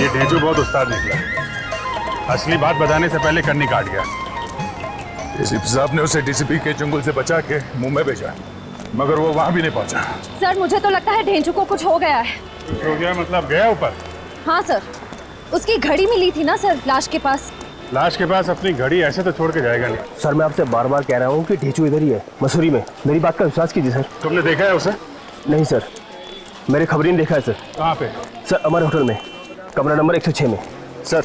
ये ढेंचू बहुत उस्ताद निकला। असली बात बताने से पहले कन्नी काट गया। एसीपी साहब ने उसे डीसीपी के चंगुल से बचा के मुंह में भेजा, मगर वो वहां भी नहीं पहुंचा। सर मुझे तो लगता है ढेंचू को कुछ हो गया है। कुछ हो गया मतलब गया ऊपर? हाँ सर, उसकी घड़ी मिली थी ना सर लाश के पास। लाश के पास अपनी घड़ी ऐसे तो छोड़ के जाएगा नहीं। सर मैं आपसे बार बार कह रहा हूँ कि ढेंचू इधर ही है, मसूरी में। मेरी बात का विश्वास कीजिए सर। तुमने देखा है उसे? नहीं सर, मेरे खबरी ने देखा है सर। कहाँ पे? सर अमर होटल में, कमरा नंबर 106 में। सर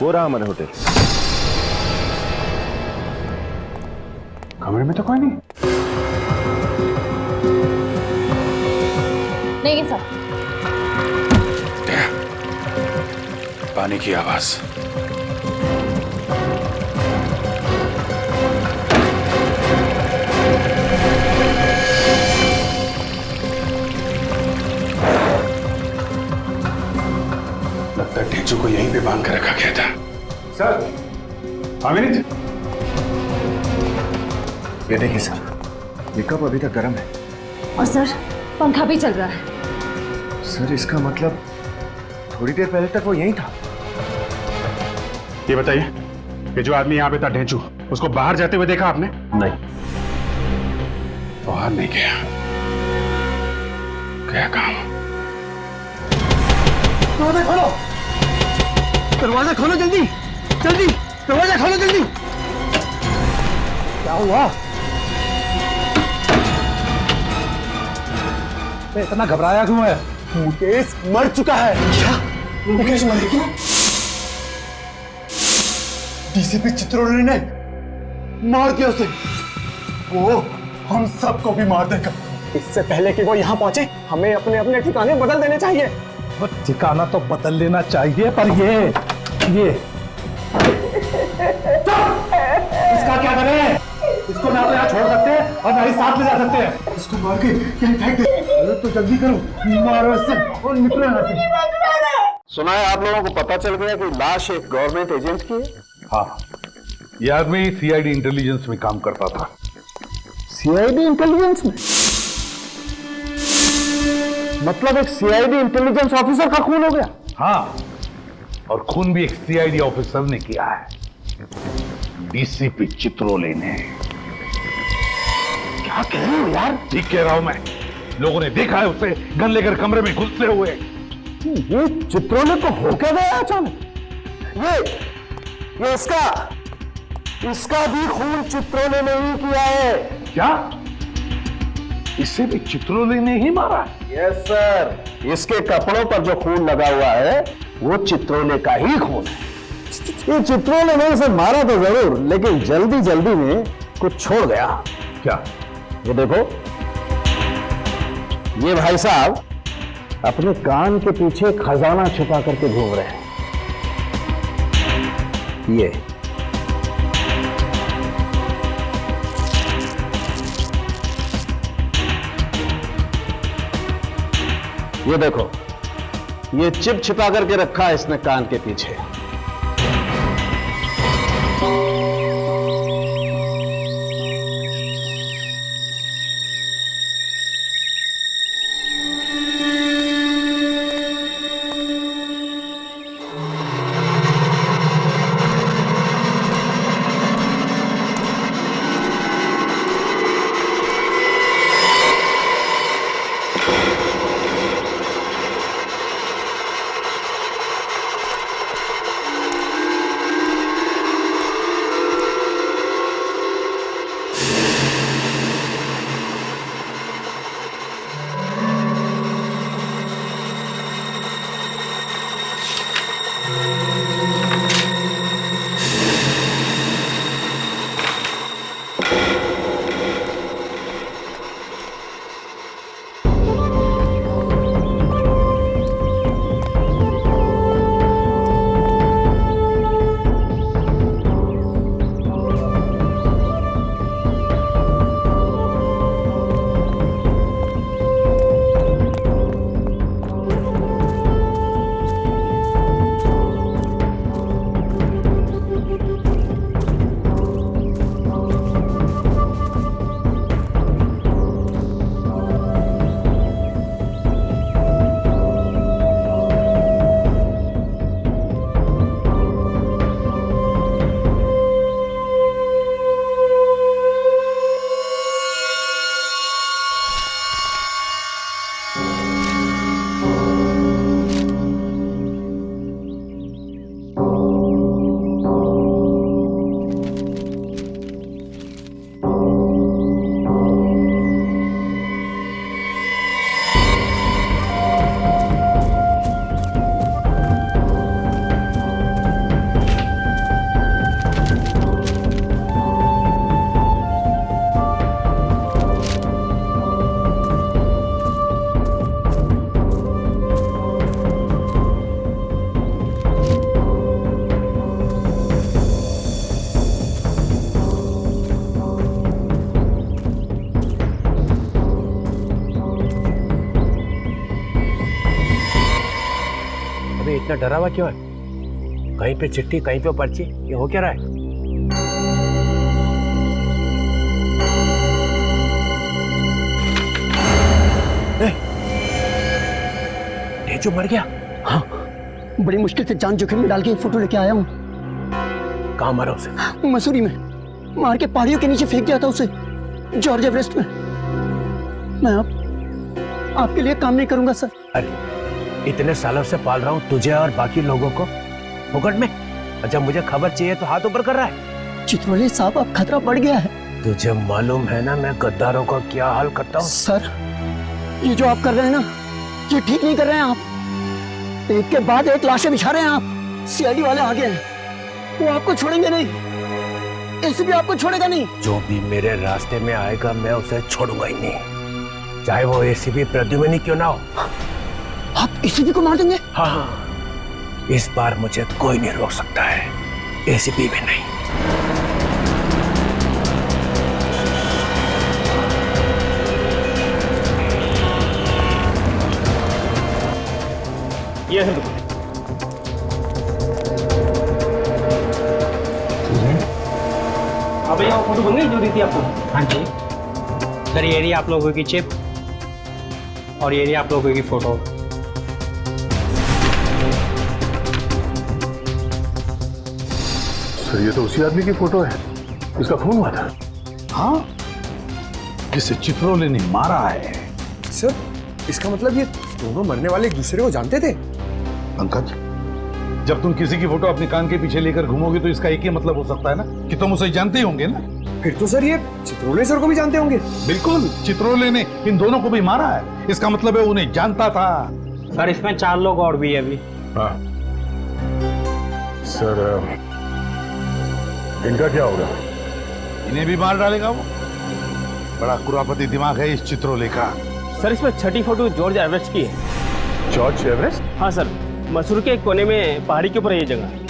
वो रहा अमर होटल। कमरे में तो कोई नहीं। नहीं सर। पानी की आवाज। लगता है ढेंचू को यहीं पे बांध कर रखा गया था। सर, अमित, ये देखिए सर, ये कप अभी तक गर्म है। और सर पंखा भी चल रहा है। सर इसका मतलब थोड़ी देर पहले तक वो यहीं था। ये बताइए कि जो आदमी यहाँ पे था ढेंचू, उसको बाहर जाते हुए देखा आपने? नहीं। बाहर नहीं गया, क्या काम? दरवाजा खोलो, दरवाजा खोलो जल्दी जल्दी, दरवाजा खोलो जल्दी। क्या हुआ? इतना घबराया क्यों है? मुकेश मर चुका है। क्या? मुकेश मर गया? डीसीपी चित्रोले ने मार दिया उसे। वो हम सबको भी मार देगा। इससे पहले कि वो यहाँ पहुंचे, हमें अपने अपने ठिकाने बदल देने चाहिए। वो ठिकाना तो बदल लेना चाहिए, पर ये इसका क्या करें? इसको ना तो यहाँ छोड़ सकते और ना ही साथ ले जा सकते हैं। इसको मार के कहीं फेंक दे। अरे तो जल्दी करो, मारो इससे और निकलो यहाँ से। सुना है आप लोगों को पता चल गया कि लाश एक गवर्नमेंट एजेंट की है? हाँ, ये आदमी सीआईडी इंटेलिजेंस में काम करता था। सीआईडी इंटेलिजेंस में? मतलब एक सीआईडी इंटेलिजेंस ऑफिसर का खून हो गया? हाँ, और खून भी एक सीआईडी ऑफिसर ने किया है, डीसीपी चित्रोले ने। क्या कह रहे हो यार? ठीक कह रहा हूं मैं। लोगों ने देखा है उसे गन लेकर कमरे में घुसते हुए। ये चित्रोले को हो क्या गया अचानक? ये इसका भी खून चित्रोले ने ही किया है। क्या? इसे भी चित्रोले ने ही मारा? यस सर, इसके कपड़ों पर जो खून लगा हुआ है वो चित्रोले का ही खून है। ये चित्रोले ने इसे मारा तो जरूर, लेकिन जल्दी जल्दी में कुछ छोड़ गया। क्या? ये देखो, ये भाई साहब अपने कान के पीछे खजाना छुपा करके घूम रहे हैं। ये देखो, ये चिप छिपा करके रखा है इसने कान के पीछे। अबे इतना डरा हुआ क्यों है? कहीं पे चिट्ठी, कहीं पे पर्ची, ये हो क्या रहा है? ये जो मर गया? हाँ, बड़ी मुश्किल से जान जोखिम में डाल के फोटो लेके आया हूँ। कहाँ मारा उसे? मसूरी में मार के पहाड़ियों के नीचे फेंक दिया था उसे, जॉर्ज एवरेस्ट में। मैं आपके लिए काम नहीं करूंगा सर। अरे इतने सालों से पाल रहा हूँ तुझे और बाकी लोगों को फुकट में, और जब मुझे खबर चाहिए तो हाथ ऊपर कर रहा है। चित्रोले साहब, अब खतरा बढ़ गया है। तुझे मालूम है ना मैं गद्दारों का क्या हाल करता हूँ? सर, ये जो आप कर रहे हैं ना, ये ठीक नहीं कर रहे हैं आप। एक के बाद एक लाशें बिछा रहे हैं आप। सीआईडी वाले आ गए हैं, वो आपको छोड़ेंगे नहीं, एसीपी आपको छोड़ेगा नहीं। जो भी मेरे रास्ते में आएगा मैं उसे छोड़ूंगा ही नहीं, चाहे वो एसीपी प्रद्युम्न क्यों ना हो। आप एसीपी को मार देंगे? हाँ, इस बार मुझे कोई नहीं रोक सकता है, एसीपी भी नहीं। ये है अब यहाँ फोटो बन गई जो दी थी आपको? हाँ जी सर, ये रही आप लोगों की चिप और ये रही आप लोगों की फोटो। सर ये तो उसी आदमी की फोटो है, इसका खून हुआ था। हाँ, जिसे चित्रोले ने मारा है। सर, इसका मतलब ये दोनों मरने वाले एक दूसरे को जानते थे? पंकज, जब तुम किसी की फोटो अपने कान के पीछे लेकर घूमोगे तो इसका एक ही मतलब हो सकता है ना कि तुम उसे जानते ही होंगे ना। फिर तो सर ये चित्रोले सर को भी जानते होंगे। बिल्कुल, चित्रोले ने इन दोनों को भी मारा है, इसका मतलब है उन्हें जानता था। सर इसमें 4 लोग और भी है अभी। हाँ सर, इनका क्या होगा? इन्हें भी मार डालेगा वो। बड़ा कुरापती दिमाग है इस चित्रोले का। सर इसमें 6ठी फोटो जॉर्ज एवरेस्ट की है। George Everest? हाँ सर, मसूरी के एक कोने में पहाड़ी के ऊपर है ये जगह।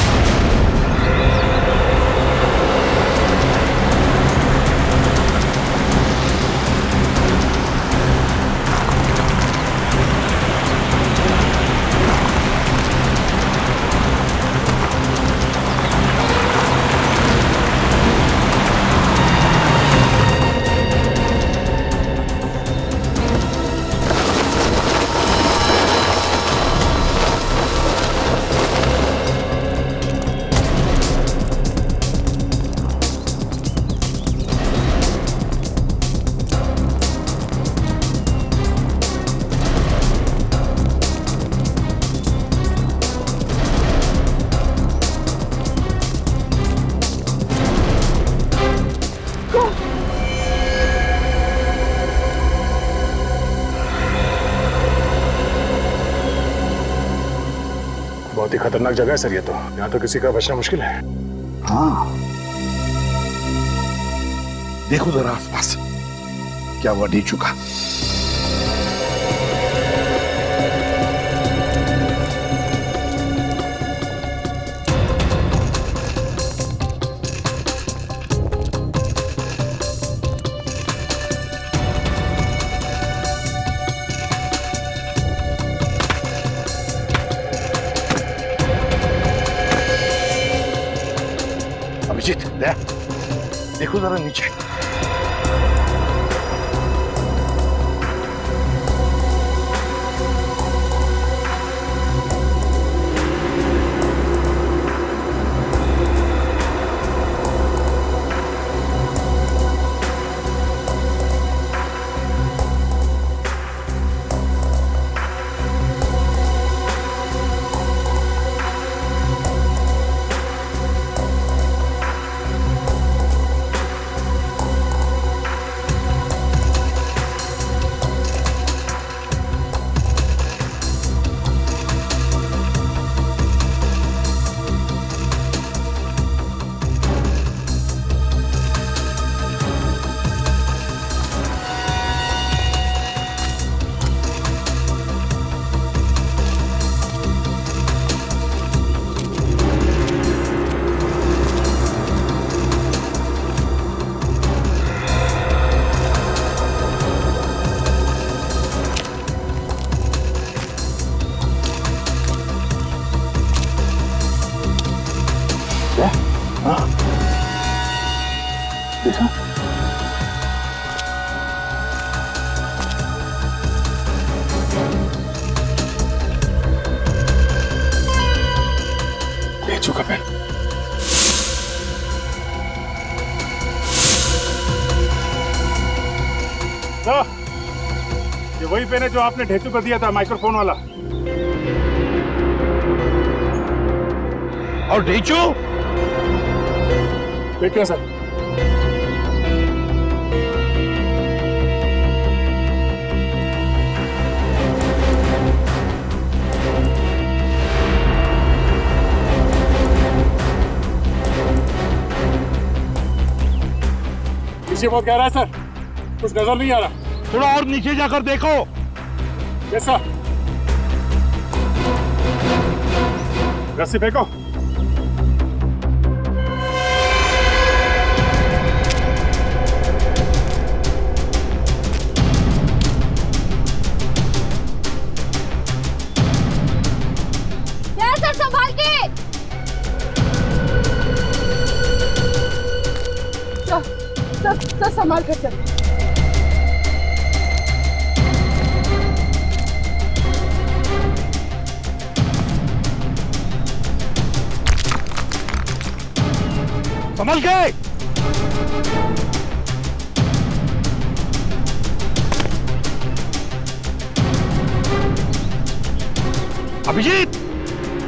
बहुत ही खतरनाक जगह है सर ये तो, यहाँ तो किसी का बचना मुश्किल है। हाँ, देखो जरा आसपास, क्या वो नहीं चुका? अभिजीत, देखो जरा नीचे। देखा? भेजू का पेन। ये वही पेन है जो आपने ढेचू को दिया था, माइक्रोफोन वाला। और ढेचू? देखिए सर। पीछे वो कह रहा है सर, कुछ नजर नहीं आ रहा। थोड़ा और नीचे जाकर देखो। Yes sir. रस्सी फेंको। सर संभाल के। सर संभाल कर सर। संभल के। अभिजीत,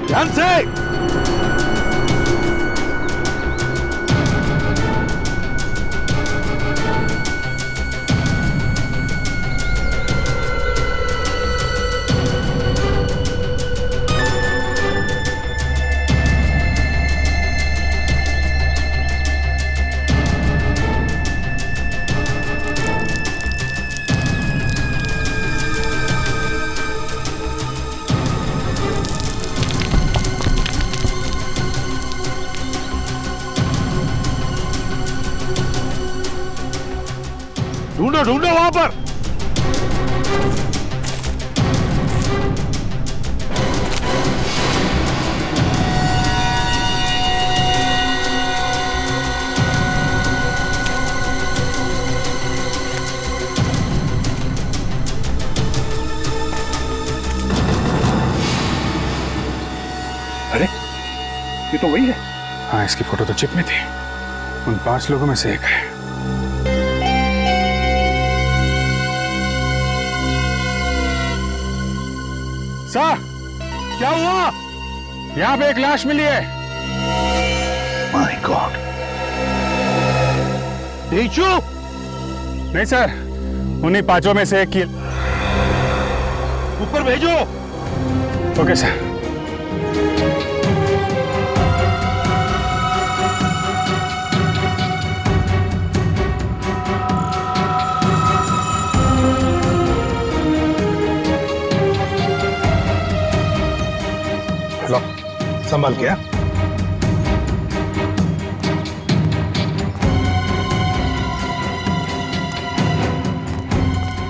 ध्यान से। ढूंढो ढूंढो वहां पर। अरे ये तो वही है। हाँ, इसकी फोटो तो चिप में थी। उन 5 लोगों में से एक है। सर, क्या हुआ? यहां पे एक लाश मिली है। My God. ढेचू? नहीं सर, उन्हीं 5 में से एक की। ऊपर भेजो। Okay sir. लो, संभाल के।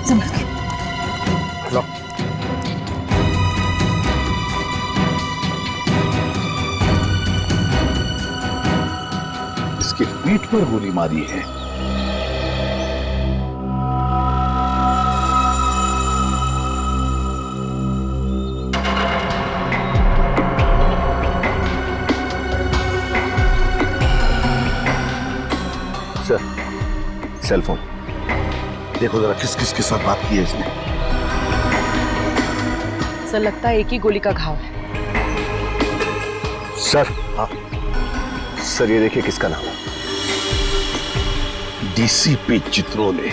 संभाल के। लो। इसके पीठ पर गोली मारी है। सर, सेल फोन देखो जरा, किस किस के साथ बात की है इसने। सर लगता है एक ही गोली का घाव है। सर, हाँ सर, ये देखिए किसका नाम है। डीसीपी चित्रोले।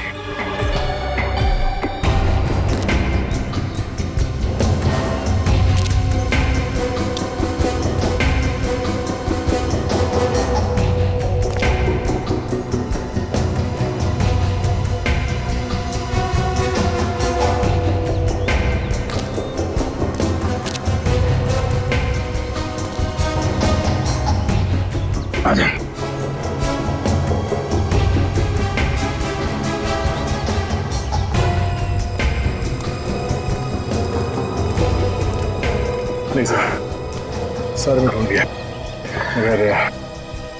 आजा। नहीं सर, सर में ढूंढ लिया, मगर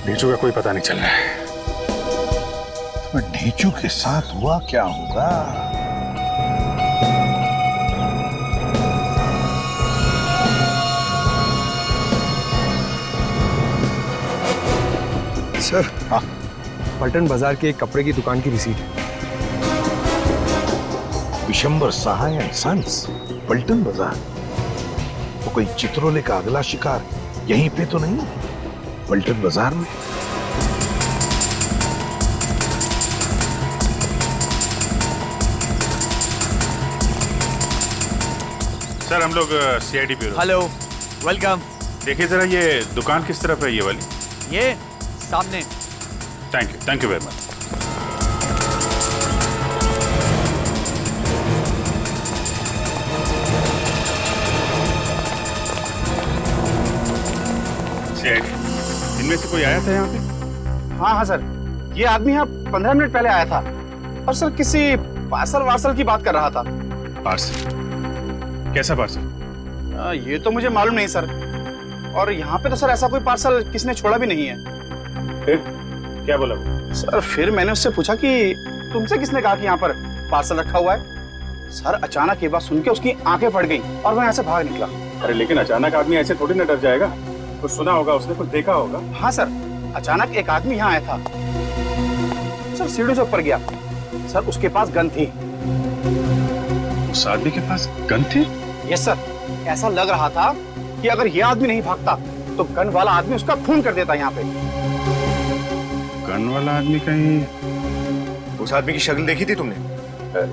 ढीचू का कोई पता नहीं चल रहा है। तो ढीचू के साथ हुआ क्या होगा? सर, पलटन बाजार के एक कपड़े की दुकान की रिसीट है। विशंबर सहाय एंड सन्स, पलटन बाजार। वो कोई चित्रोले का अगला शिकार यहीं पे तो नहीं, पलटन बाजार में? सर हम लोग सीआईडी ब्यूरो। Hello, welcome. देखिए जरा ये दुकान किस तरफ है, ये वाली? ये सामने। Thank you very much. इनमें से कोई आया था यहाँ पे? हाँ सर, ये आदमी यहाँ 15 मिनट पहले आया था और सर किसी पार्सल की बात कर रहा था। पार्सल? कैसा पार्सल? ये तो मुझे मालूम नहीं सर, और यहाँ पे तो सर ऐसा कोई पार्सल किसने छोड़ा भी नहीं है। फिर क्या बोला वो? सर फिर मैंने उससे पूछा कि तुमसे किसने कहा कि यहाँ पर पार्सल रखा हुआ है। सर अचानक ये बात सुन के उसकी आंखें फट गई और वो यहाँ से भाग निकला। अरे लेकिन अचानक आदमी ऐसे थोड़ी ना डर जाएगा, कुछ सुना होगा उसने, कुछ देखा होगा। हाँ सर, अचानक एक आदमी यहाँ आया था सर, सीढ़ी से ऊपर गया सर, उसके पास गन थी। उस आदमी के पास गन थी? यस सर, ऐसा लग रहा था कि अगर यह आदमी नहीं भागता तो गन वाला आदमी उसका खून कर देता। यहाँ पे गन वाला आदमी कहीं? उस आदमी की शक्ल देखी थी तुमने?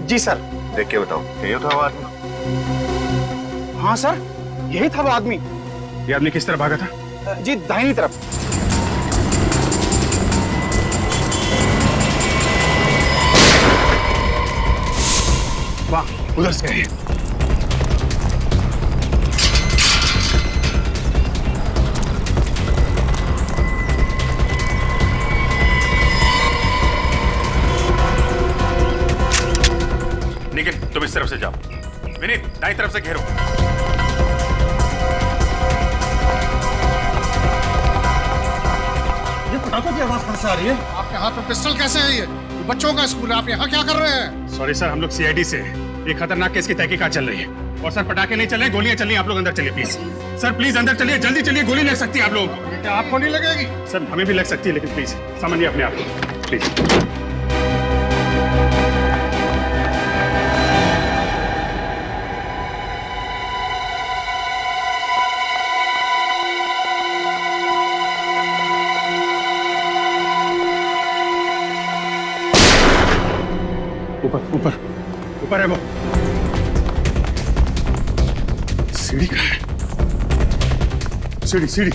जी सर। देख के बताओ, यही था वो आदमी? हाँ सर, यही था वो आदमी। ये आदमी किस तरह भागा था? जी दाहिनी तरफ। वाह, उधर से है। निखिल तुम इस तरफ से जाओ, विनीत दाईं तरफ से घेरो। ये पटाखों की आवाज कहां से आ रही है? आपके हाथ में पिस्टल कैसे है? ये बच्चों का स्कूल है, आप यहाँ क्या कर रहे हैं? सॉरी सर, हम लोग सीआईडी से एक खतरनाक केस की तहकीकात चल रही है। और सर पटाखे नहीं चल रहे, गोलियां चल रही हैं। आप लोग अंदर चलिए प्लीज। सर प्लीज अंदर चलिए, जल्दी चलिए, गोली लग सकती है आप लोग। क्या आपको नहीं लगेगी? सर हमें भी लग सकती है, लेकिन प्लीज समझिए अपने आप को प्लीज। ऊपर ऊपर है वो। सीढ़ी कहाँ है? सीढ़ी।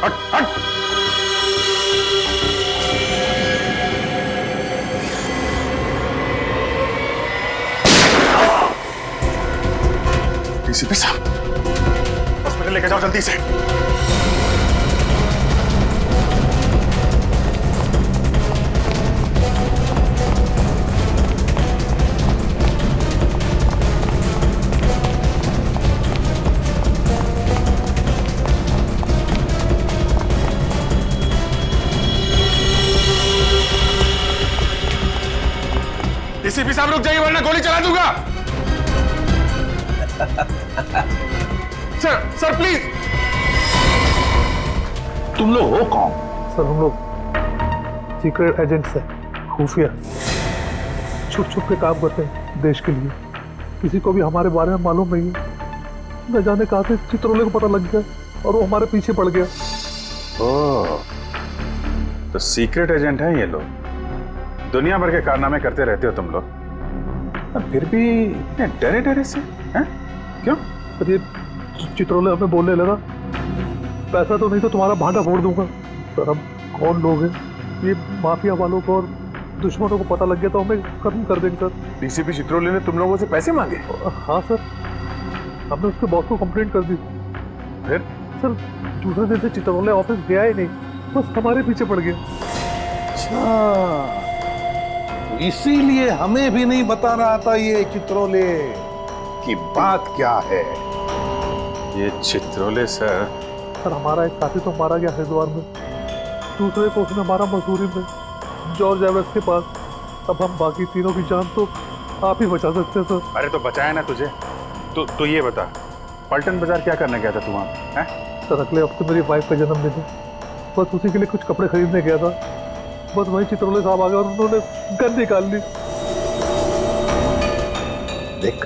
हट हट। डीसीपी साहब, हॉस्पिटल लेके जाओ जल्दी से। डीसीपी साहब रुक जाइए वरना गोली चला दूंगा। Sir please. तुम लोग हो कौन? सर हम लोग सीक्रेट एजेंट्स हैं, खुफिया, छुप छुप के काम करते हैं देश के लिए। किसी को भी हमारे बारे में मालूम नहीं है। न जाने कहां से चित्रोले को पता लग गया और वो हमारे पीछे पड़ गया। ओह, तो सीक्रेट एजेंट हैं ये लोग। दुनिया भर के कारनामे करते रहते हो तुम लोग, और फिर भी इतने डरे डरे से हैं? क्यों? सर ये चित्रोले हमें बोलने लगा, पैसा तो नहीं तो तुम्हारा भांडा फोड़ दूंगा। सर हम कौन लोग हैं? ये माफिया वालों को और दुश्मनों को पता लग गया तो हमें खत्म कर देंगे सर। डीसीपी चित्रोले ने तुम लोगों से पैसे मांगे? हाँ सर, हमने उसके बॉस को कंप्लेंट कर दी। फिर? सर दूसरे दिन से चित्रोले ऑफिस गया ही नहीं, बस हमारे पीछे पड़ गया। अच्छा, इसीलिए हमें भी नहीं बता रहा था ये चित्रोले की बात क्या है। ये चित्रोले सर हमारा एक साथी तो मारा गया हरिद्वार में, दूसरे को उसने मारा मसूरी में, जॉर्ज एवरेस्ट के पास। अब हम बाकी तीनों की जान तो आप ही बचा सकते हैं सर। अरे तो बचाया ना तुझे। तो ये बता, पलटन बाजार क्या करने गया था तू वहाँ? हैं? सर अगले हफ्ते मेरी वाइफ का जन्मदिन है, बस उसी के लिए कुछ कपड़े खरीदने गया था। बस वही चित्रोले साहब आ गए और उन्होंने गन निकाल ली। देख,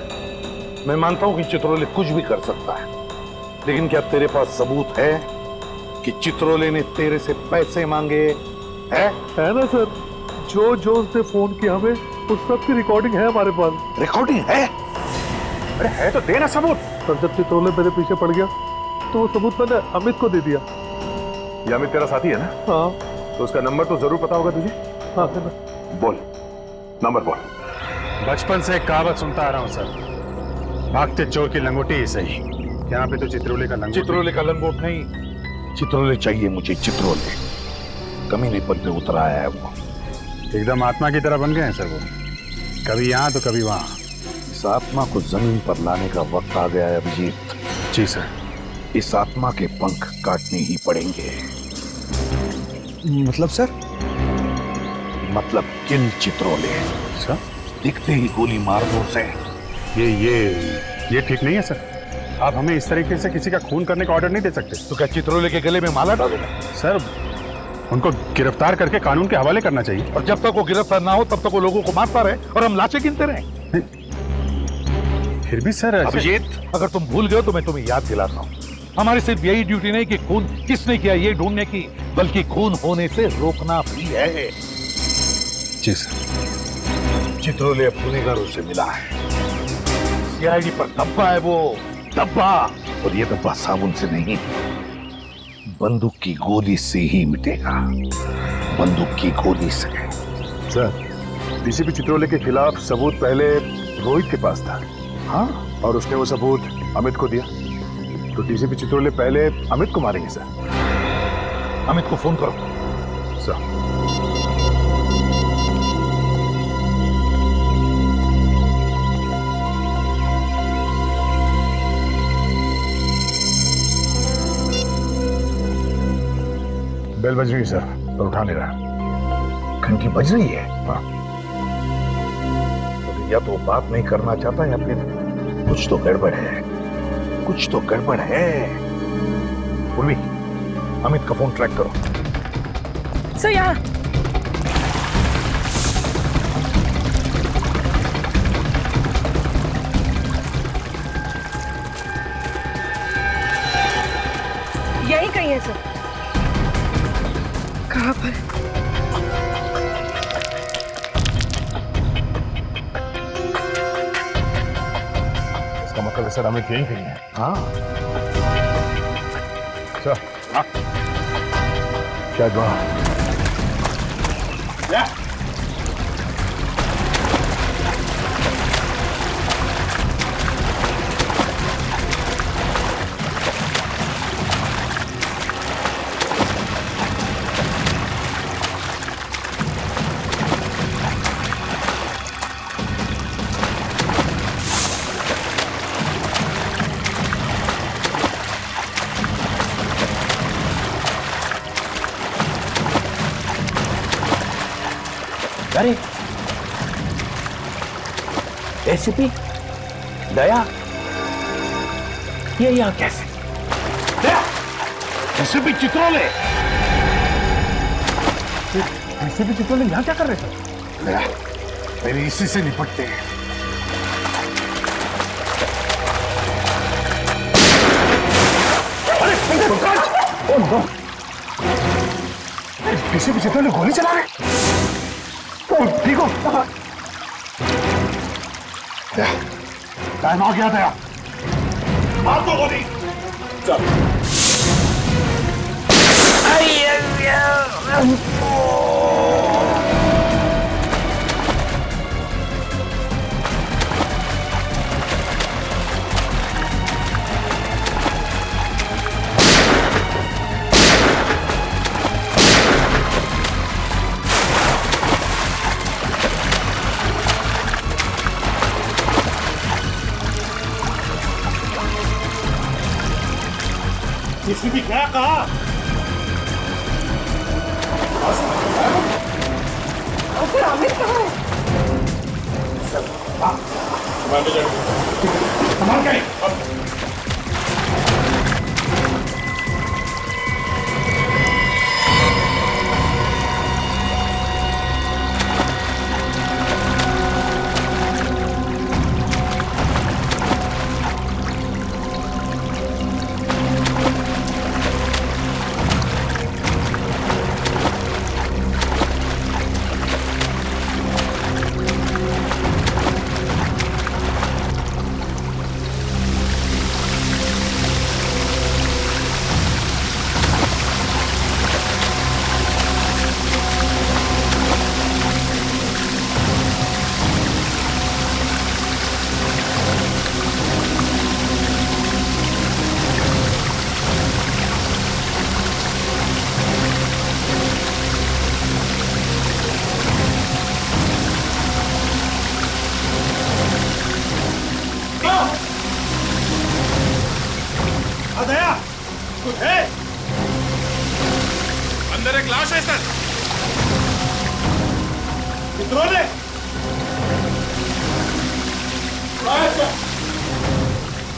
मैं मानता हूं कि चित्रोले कुछ भी कर सकता है, लेकिन क्या तेरे पास सबूत है कि चित्रोले ने तेरे से पैसे मांगे? है ना सर, जो उसने फोन किया हमें उस सब की रिकॉर्डिंग है हमारे पास। रिकॉर्डिंग है? अरे है तो देना सबूत। सर जब चित्रोले मेरे पीछे पड़ गया तो वो सबूत मैंने अमित को दे दिया। ये अमित तेरा साथी है ना? हाँ। तो उसका नंबर तो जरूर पता होगा तुझे? हाँ सर। बोल, नंबर बोल। बचपन से एक कहावत सुनता आ रहा हूँ सर, भागते चोर की लंगोटी ही सही। यहाँ पे तो चित्रोले का लंगोट। चित्रोले का लंगोट नहीं, चित्रोले चाहिए मुझे। चित्रोले कमीने पर पे उतर आया है वो। एकदम आत्मा की तरह बन गए हैं सर वो, कभी यहाँ तो कभी वहाँ। इस आत्मा को जमीन पर लाने का वक्त आ गया है अभिजीत। जी सर। इस आत्मा के पंख काटने ही पड़ेंगे। मतलब सर? मतलब किल चित्रोले। सर दिखते ही गोली मार दो उसे। ये ठीक नहीं है सर। आप हमें इस तरीके से किसी का खून करने का ऑर्डर नहीं दे सकते। तो क्या चित्रोले के गले में माला डालूंगा? सर उनको गिरफ्तार करके कानून के हवाले करना चाहिए। और जब तक वो गिरफ्तार ना हो तब तक वो लोगों को मारता रहे और हम लाशें गिनते रहे। फिर भी सर अभिजीत, अगर तुम भूल गए तो मैं तुम्हें याद दिलाता हूँ, हमारी सिर्फ यही ड्यूटी नहीं कि खून किसने किया ये ढूंढने की, बल्कि खून होने से रोकना भी है। जी सर। चित्रोले अब गुनहगारों से मिला है, सीआईडी पर धब्बा है वो, धब्बा। और ये धब्बा साबुन से नहीं, बंदूक की गोली से ही मिटेगा। बंदूक की गोली से। सर डीसीपी चित्रोले के खिलाफ सबूत पहले रोहित के पास था। हाँ, और उसने वो सबूत अमित को दिया, तो डीसीपी चित्रोले पहले अमित को मारेंगे सर। अमित को फोन करो सर। बेल बज रही है सर, पर उठा नहीं रहा। घंटी बज रही है? हाँ। तो या तो बात नहीं करना चाहता या फिर कुछ तो गड़बड़ है, कुछ तो गड़बड़ है। उर्वी, अमित का फोन ट्रैक करो। सर यहाँ। यही कहीं है सर। कहाँ पर? इसका मतलब है सर अमित यही कहीं है। हाँ सर। हाँ जागवा अरे एसीपी दया, ये यहाँ कैसे? दया, एसीपी चित्रोले, एसीपी चित्रोले यहाँ क्या कर रहे थे? दया, पहले इसी से निपटते हैं। अरे Pankaj! Oh no! ACP Chitrole गोली चला रहे। ठीक हो? टाइम आ गया दया, मार दो गोली। चल। किसी भी क्या कहा? फिर अमित कहाँ है? संभाल के। दया, कुछ है? अंदर एक लाश है सर। चित्रोले,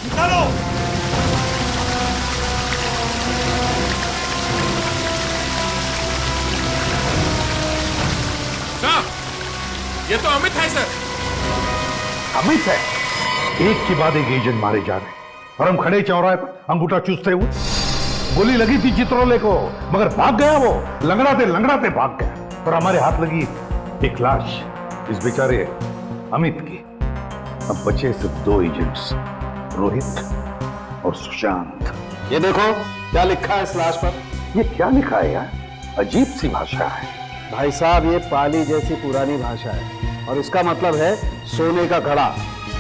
निकालो। सर, ये तो अमित है सर। अमित है? एक के बाद एक एजेंट मारे जा रहे और हम खड़े चौराहे पर अंगूठा चूसते हुए। गोली लगी थी चित्रोले को, मगर भाग गया वो, लंगड़ाते भाग गया और हमारे हाथ लगी एक लाश, इस बेचारे अमित की। अब बचे सिर्फ 2 एजेंट्स, रोहित और सुशांत। ये देखो क्या लिखा है इस लाश पर। ये क्या लिखा है यार? अजीब सी भाषा है भाई साहब, ये पाली जैसी पुरानी भाषा है और इसका मतलब है सोने का घड़ा।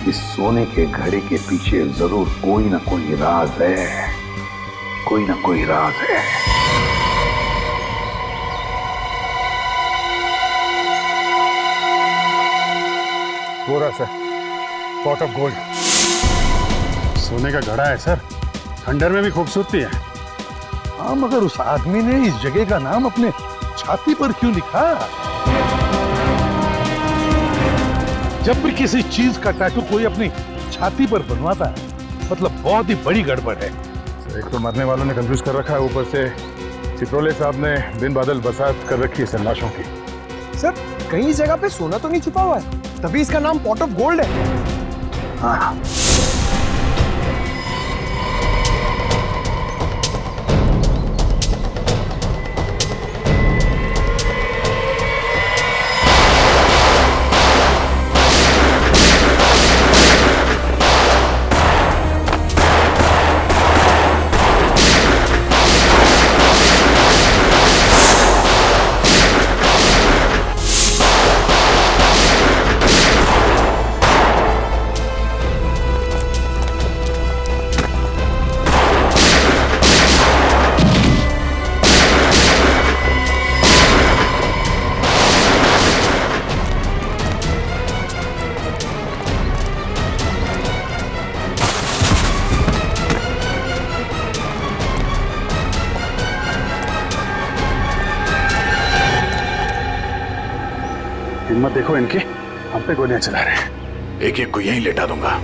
इस सोने के घड़े के पीछे जरूर कोई ना कोई राज है, कोई ना कोई राज है। पूरा सर, पॉट ऑफ गोल्ड। सोने का घड़ा है सर, खंडर में भी खूबसूरती है। हाँ, मगर उस आदमी ने इस जगह का नाम अपने छाती पर क्यों लिखा? जब भी किसी चीज का टैटू कोई अपनी छाती पर बनवाता है, मतलब बहुत ही बड़ी गड़बड़ है। एक तो मरने वालों ने कंफ्यूज कर रखा है, ऊपर से चित्रोले साहब ने दिन बादल बसात कर रखी है सन्नाशों की। सर, कहीं जगह पे सोना तो नहीं छुपा हुआ है, तभी इसका नाम पॉट ऑफ गोल्ड है। हाँ, हिम्मत देखो इनकी, हम पे गोलियां चला रहे हैं। एक एक को यहीं लेटा दूंगा।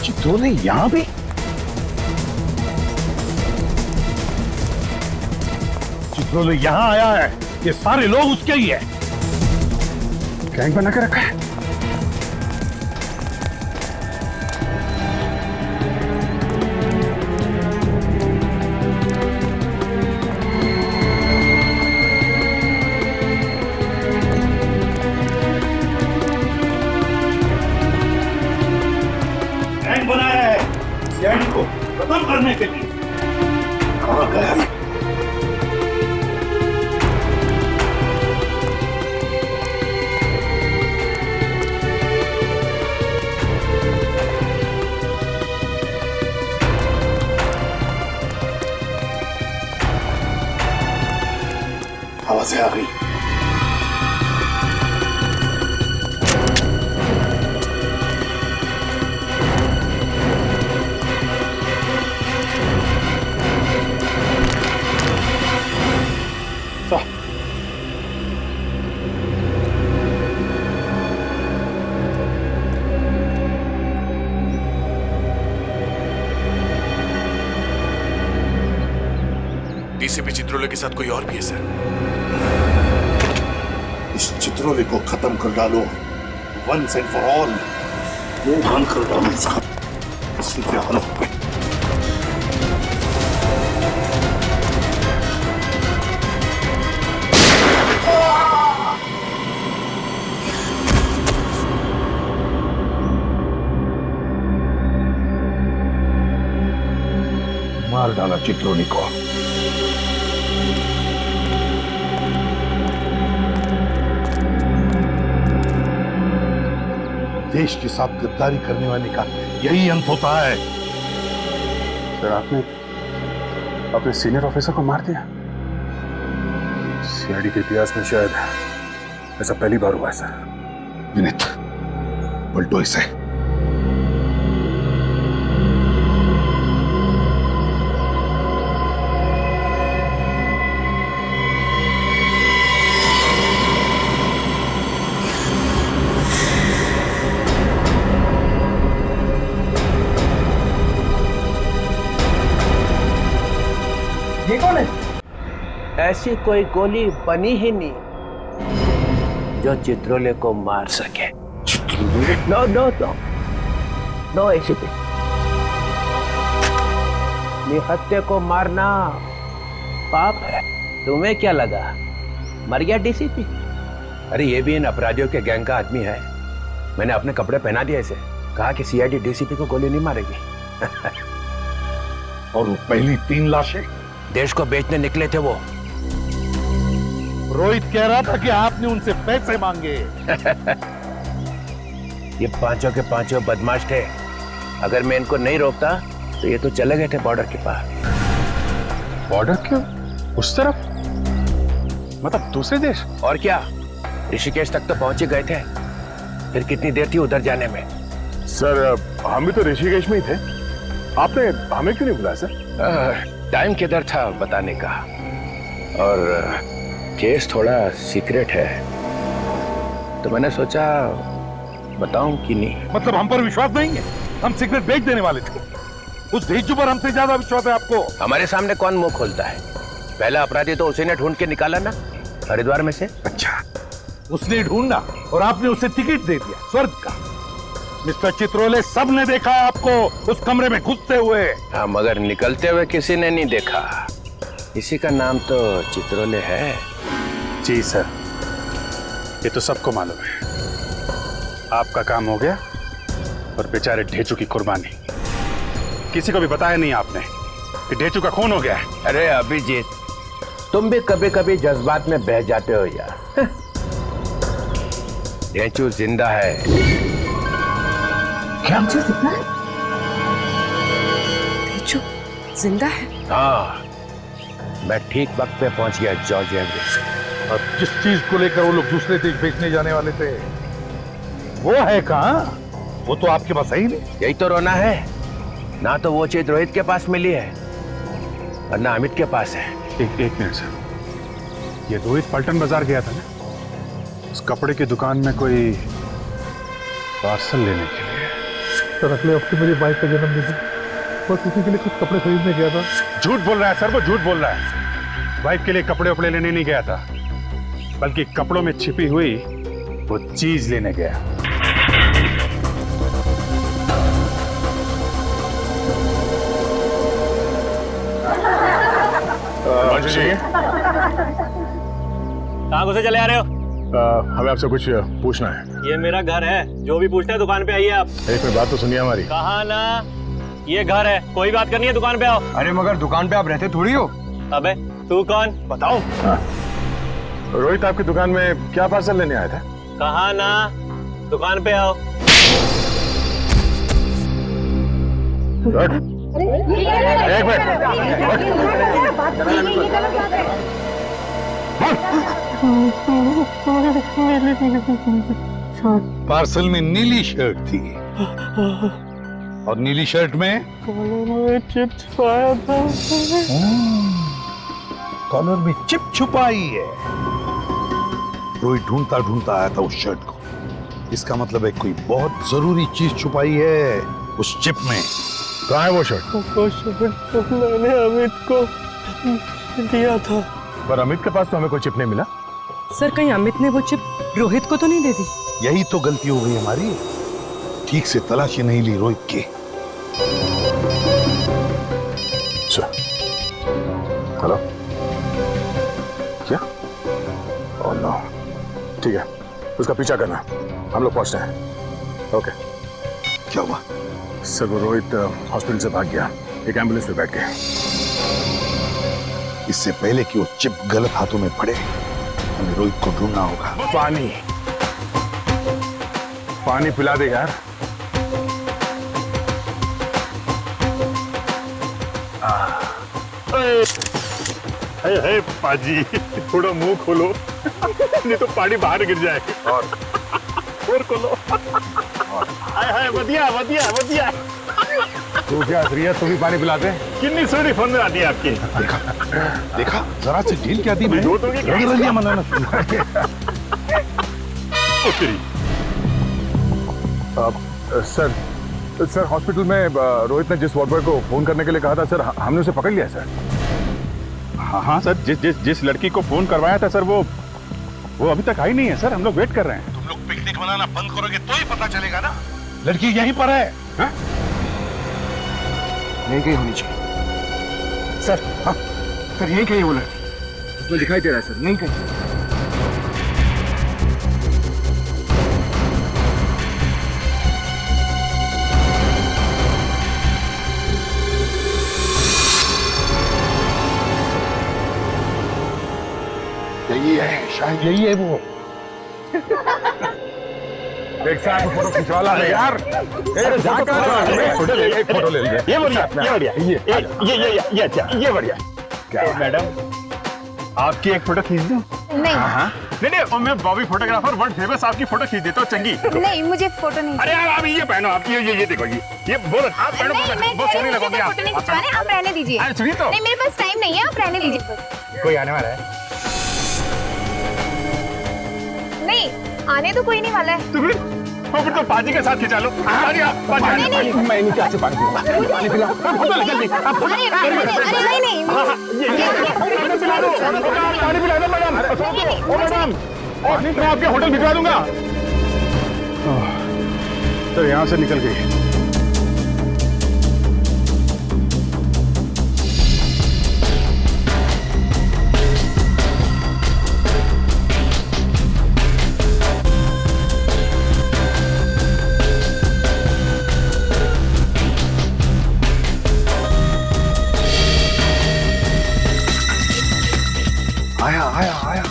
चित्रोले यहां भी? चित्रोले यहां आया है, ये सारे लोग उसके ही है। गैंग बना के रखा है। गैंग बनाया है सीआईडी को खत्म करने के लिए। कहां गया है? आवाजें आ गई। डीसीपी चित्रोले के साथ कोई और भी है सर। इस चित्रोले को खत्म कर डालो वंस एंड फॉर ऑल। वो बंद कर डालो साहब, इसलिए हालत पे। मार डाला चित्रोले को। देश के साथ गद्दारी करने वाले का यही अंत होता है। सर आपने अपने सीनियर ऑफिसर को मार दिया। सीआईडी के इतिहास में शायद ऐसा पहली बार हुआ है सर। विनीत, पलटो इसे। ये कौन है? ऐसी कोई गोली बनी ही नहीं जो चित्रोले को मार सके। No no no no ACP, निहत्थे को मारना पाप है। तुम्हें क्या लगा मर गया डीसीपी? अरे ये भी इन अपराधियों के गैंग का आदमी है। मैंने अपने कपड़े पहना दिए इसे, कहा कि सीआईडी डीसीपी को गोली नहीं मारेगी। और वो पहली 3 लाशें देश को बेचने निकले थे वो। रोहित कह रहा था कि आपने उनसे पैसे मांगे। ये पांचों के पांचों बदमाश थे। अगर मैं इनको नहीं रोकता तो ये तो चले गए थे बॉर्डर के पार। बॉर्डर क्यों? उस तरफ मतलब दूसरे देश? और क्या, ऋषिकेश तक तो पहुंच ही गए थे। फिर कितनी देर थी उधर जाने में? सर हम भी तो ऋषिकेश में ही थे। आपने हमें क्यों नहीं बुलाया सर? टाइम किधर था बताने का, और केस थोड़ा सीक्रेट है। तो मैंने सोचा बताऊं कि नहीं। मतलब हम पर विश्वास नहीं है? हम सिगरेट बेच देने वाले थे। उस धेजू पर हमसे ज्यादा विश्वास है आपको। हमारे सामने कौन मुंह खोलता है? पहला अपराधी तो उसी ने ढूंढ के निकाला ना, हरिद्वार में से। अच्छा, उसने ढूंढा और आपने उसे टिकट दे दिया स्वर्ग का। मिस्टर चित्रोले, सबने देखा है आपको उस कमरे में घुसते हुए। हाँ, मगर निकलते हुए किसी ने नहीं देखा। इसी का नाम तो चित्रोले है। जी सर, ये तो सबको मालूम है। आपका काम हो गया और बेचारे ढेचू की कुर्बानी। किसी को भी बताया नहीं आपने कि ढेचू का खून हो गया है। अरे अभिजीत, तुम भी कभी कभी जज्बात में बह जाते हो यार। ढेचू जिंदा है। क्या? ढेचू जिंदा है? हाँ, मैं ठीक वक्त पे पहुंच गया जॉर्जिया में। और जिस चीज को लेकर वो लोग दूसरे देश बेचने जाने वाले थे, वो है कहाँ? वो तो आपके पास है ही नहीं। यही तो रोना है ना, तो वो चीज रोहित के पास मिली है और ना अमित के पास है। एक मिनट सर, ये रोहित पलटन बाजार गया था ना, उस कपड़े की दुकान में कोई पार्सल लेने के लिए। सर अगले हफ्ते मेरी वाइफ का जन्मदिन है, बस उसी के लिए कुछ कपड़े खरीदने गया था। झूठ बोल रहा है सर, वो झूठ बोल रहा है। वाइफ के लिए कपड़े वपड़े लेने नहीं गया था, बल्कि कपड़ों में छिपी हुई वो चीज लेने गया। कहाँ घुसे चले आ रहे हो? हमें आपसे कुछ पूछना है। ये मेरा घर है, जो भी पूछना है दुकान पे आइए आप। एक मिनट बात तो सुनिए हमारी। कहा ना, ये घर है, कोई बात करनी है दुकान पे आओ। अरे मगर दुकान पे आप रहते थोड़ी हो। अबे तू कौन? बताओ। रोहित आपकी दुकान में क्या पार्सल लेने आया था? कहा ना, दुकान पे आओ। एक पार्सल में नीली शर्ट थी और नीली शर्ट में चिप छुपाया था। कॉलर में चिप छुपाई है। रोहित ढूंढता ढूंढता आया था उस शर्ट को। इसका मतलब है कोई बहुत जरूरी चीज छुपाई है उस चिप में। कहाँ है वो शर्ट? वो शर्ट तो मैंने अमित को दिया था। पर अमित के पास तो हमें कोई चिप नहीं मिला। सर कहीं अमित ने वो चिप रोहित को तो नहीं दे दी? यही तो गलती हो गई हमारी, ठीक से तलाशी नहीं ली रोहित की। हेलो, क्या? ओह नो, ठीक है, उसका पीछा करना, हम लोग पहुंचते हैं। ओके। क्या हुआ? सर वो रोहित हॉस्पिटल से भाग गया, एक एम्बुलेंस में बैठ गया। इससे पहले कि वो चिप गलत हाथों में पड़े, हमें रोहित को ढूंढना होगा। पानी पिला दे यार। हे पाजी, थोड़ा मुंह खोलो नहीं तो पानी बाहर गिर जाएगा। और खोलो। हाय वधिया वधिया वधिया। तू क्या श्रीया, तू भी पानी पिला दे। कितनी सोनी फोन में आती है आपकी। देखा जरा से ढील क्या दी मैं। रंगरलियां मनाना शुरू कर दिया। सर हॉस्पिटल में रोहित ने जिस वार्ड बॉय को फोन करने के लिए कहा था सर, हमने उसे पकड़ लिया सर। हाँ सर, जिस लड़की को फोन करवाया था सर, वो अभी तक आई नहीं है सर। हम लोग वेट कर रहे हैं। तुम लोग पिकनिक मनाना बंद करोगे तो ही पता चलेगा ना। लड़की यहीं पर है। हाँ? यहीं कहीं होनी चाहिए सर। हाँ सर, यहीं कहीं वो लड़की, उसमें दिखाई दे रहा है सर, यहीं कहीं। यही है, शायद यही है वो। एक साथ फोटो खिंचवाला है यार। फोटो ले लीजिए। ये बढ़िया, ये बढ़िया, ये अच्छा, ये बढ़िया। क्या मैडम, आपकी एक फोटो खींच दूं? नहीं। नहीं, और मैं बॉबी फोटोग्राफर वर्ल्ड फेमस आपकी फोटो खींच देता हूँ चंगी। नहीं, मुझे फोटो नहीं। अरे यार आप ये पहनो, आप ये देखो, ये बोलो आप पहनो, बहुत सोनी लगोगी आप। फोटो नहीं खिंचवाने, आप रहने दीजिए। अरे सुनिए तो। नहीं, मेरे पास टाइम नहीं है, आप रहने दीजिए बस। कोई आने वाला है? नहीं, आने तो कोई नहीं वाला है। तो फिर तो पाजी के साथ खिंचा लो। मैं नीचे आके पानी पीऊंगा। पानी पिला। पानी पिला दो मैडम। मैं आपके होटल भिजवा दूंगा। तो यहाँ से निकल गई। आया।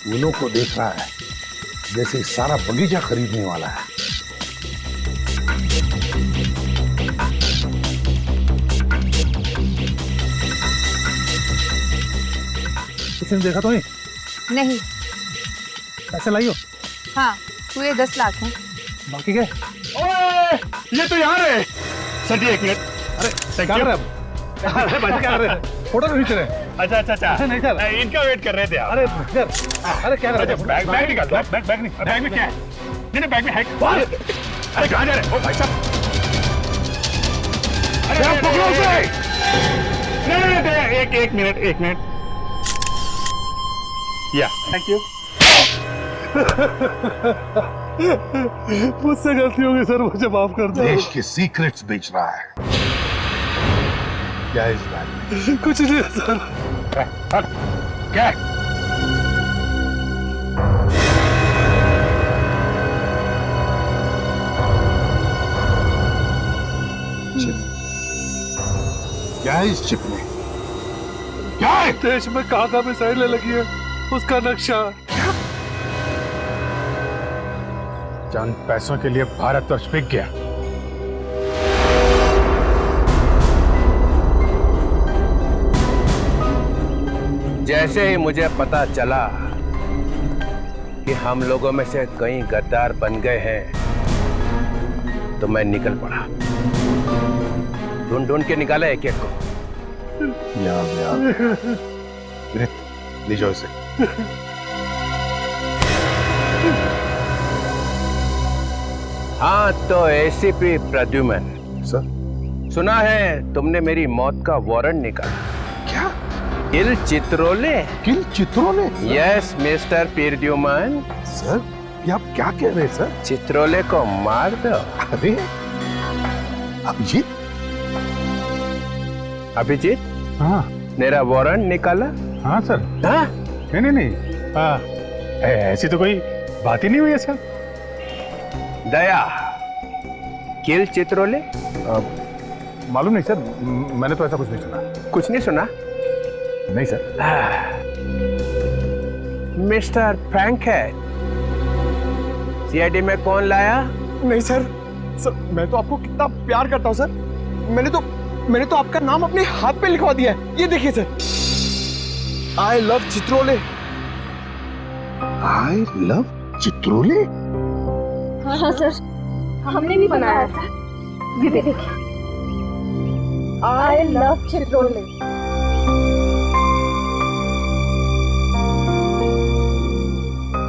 फूलों को देख रहा है जैसे सारा बगीचा खरीदने वाला है। किसी ने देखा तो नहीं? नहीं। पैसे लाई हो? हाँ, पूरे 10 लाख हैं। बाकी क्या? ओए, ये तो यहाँ रहे। सर एक मिनट। अरे क्या कर रहे हैं? अरे बच्चे क्या कर रहे हैं? फोटो नहीं खींच रहे। अच्छा नहीं कर। इनका वेट कर रहे थे आप। अरे क्या कर रहे हैं? बैग निकाल। बैग में क्या है? नहीं बैग में है। अरे कहाँ जा रहे हो भाई साहब? अरे आप पकड़ो उसे। नहीं एक मिनट। या थैंक यू। मुझसे गलती हो गई सर, मुझे माफ कर दो। देश के सीक्रेट्स बेच रहा है। क्या इस बैग में? कुछ नहीं है सर। क्या? क्या है इस चिप में? क्या है? देश में कहाँ मिसाइलें लगी है उसका नक्शा। चंद पैसों के लिए भारत तो बिक गया। जैसे ही मुझे पता चला कि हम लोगों में से कई गद्दार बन गए हैं तो मैं निकल पड़ा। ढूंढ के निकाला एक को। ले जाओ इसे। हाँ तो एसीपी प्रद्युमन सर, सुना है तुमने मेरी मौत का वारंट निकाला। क्या? Kill Chitrole? Kill Chitrole? Yes mister Pradyuman. Sir ये आप क्या कह रहे हैं सर? चित्रोले को मार दो। अरे अभिजीत? हाँ मेरा वारंट निकाला? हाँ सर। हाँ? नहीं। ऐसी तो कोई बात ही नहीं हुई है सर। दया किल चित्रोले? मालूम नहीं सर, मैंने तो ऐसा कुछ नहीं सुना। कुछ नहीं सुना? नहीं सर। मिस्टर फ्रैंकहेड, सीआईडी में कौन लाया? नहीं सर, मैं तो आपको कितना प्यार करता हूँ सर। मैंने तो आपका नाम अपने हाथ पे लिखवा दिया है। ये देखिए sir, I love Chitrole. I love Chitrole? हाँ सर, हमने भी बनाया सर। ये देखिए, आई लव चित्रोले।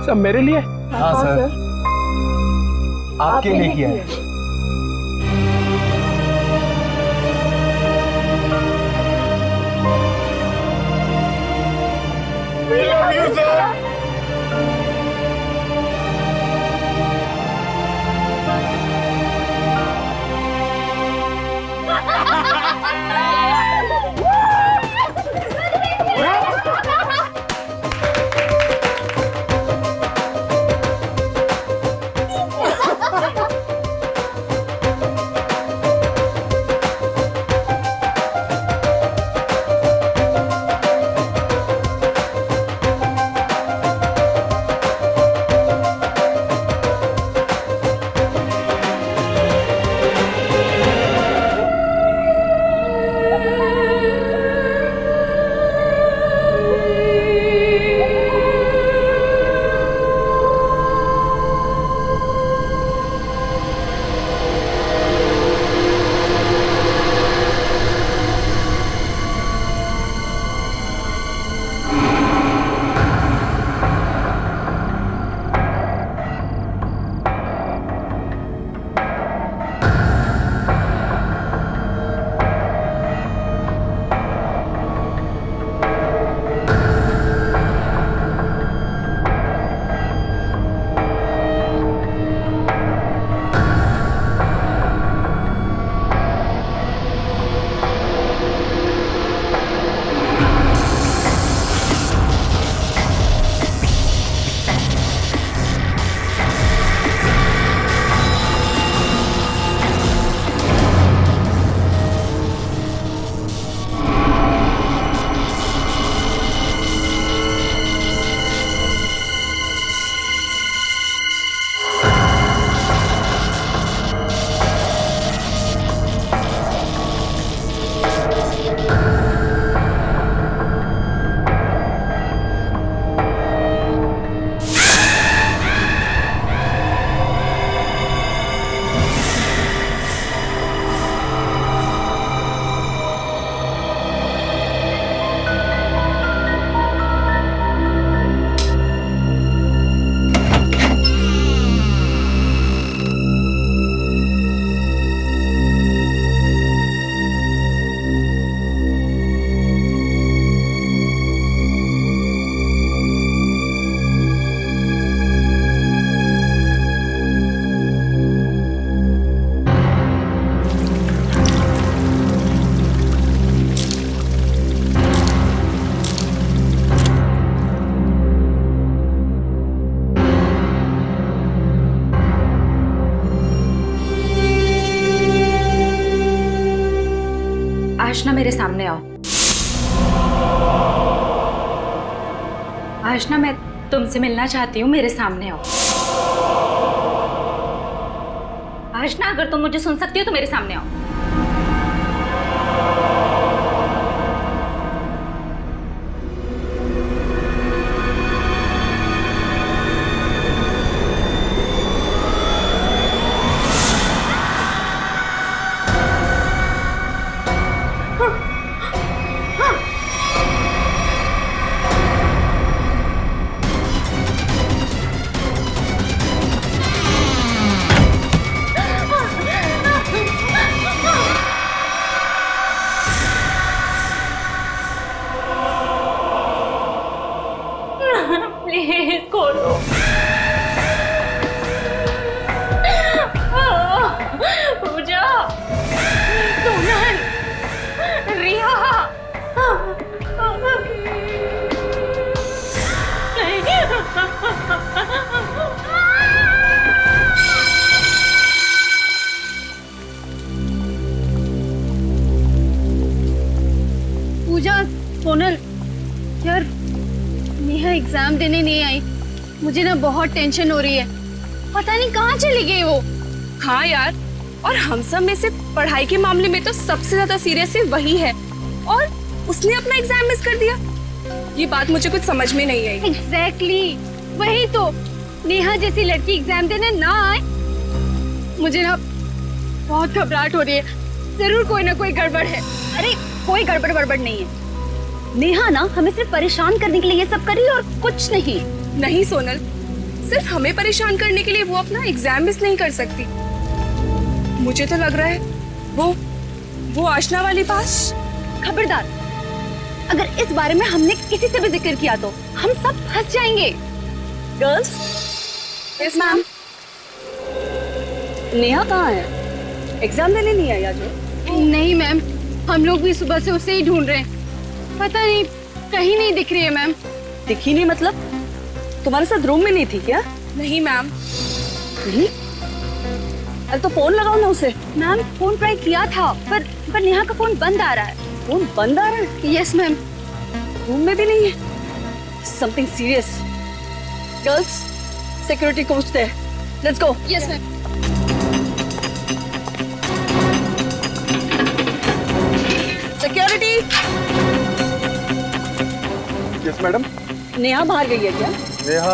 सब मेरे लिए? हाँ सर, आपके लिए किया है। आशना मेरे सामने आओ। आशना मैं तुमसे मिलना चाहती हूँ, मेरे सामने आओ। आशना अगर तुम मुझे सुन सकती हो तो मेरे सामने आओ। प्लीज खोलो। पूजा, सोनल, रिया। पूजा, सोनल, यार नेहा एग्जाम देने नहीं आई। मुझे ना बहुत टेंशन हो रही है, पता नहीं कहाँ चली गई वो। हाँ यार, और हम सब में से पढ़ाई के मामले में तो सबसे ज्यादा सीरियस वही है, और उसने अपना एग्जाम मिस कर दिया। ये बात मुझे कुछ समझ में नहीं आई। एग्जैक्टली, वही तो। नेहा जैसी लड़की एग्जाम देने ना आए, मुझे ना बहुत घबराहट हो रही है। जरूर कोई ना कोई गड़बड़ है। अरे कोई गड़बड़ नहीं है। नेहा ना हमें सिर्फ परेशान करने के लिए ये सब कर रही है और कुछ नहीं। नहीं सोनल, सिर्फ हमें परेशान करने के लिए वो अपना एग्जाम मिस नहीं कर सकती। मुझे तो लग रहा है वो आशना वाली बात। खबरदार, अगर इस बारे में हमने किसी से भी जिक्र किया तो हम सब फंस जाएंगे। गर्ल्स। Yes ma'am. नेहा कहाँ है? एग्जाम देने नहीं आई आज? नहीं मैम, हम लोग भी सुबह से उसे ही ढूंढ रहे हैं। पता नहीं, कहीं नहीं दिख रही है मैम। दिखी नहीं मतलब? तुम्हारे साथ रूम में नहीं थी क्या? नहीं मैम। नहीं? अरे तो फोन लगाओ ना उसे। मैम फोन ट्राई किया था, पर नेहा का फोन बंद आ रहा है। फोन बंद आ रहा है? Yes ma'am. रूम में भी नहीं है। Something serious. Girls, security coach there. Let's go. Yes ma'am. Security. Yes madam. Neha बाहर गई है क्या? नेहा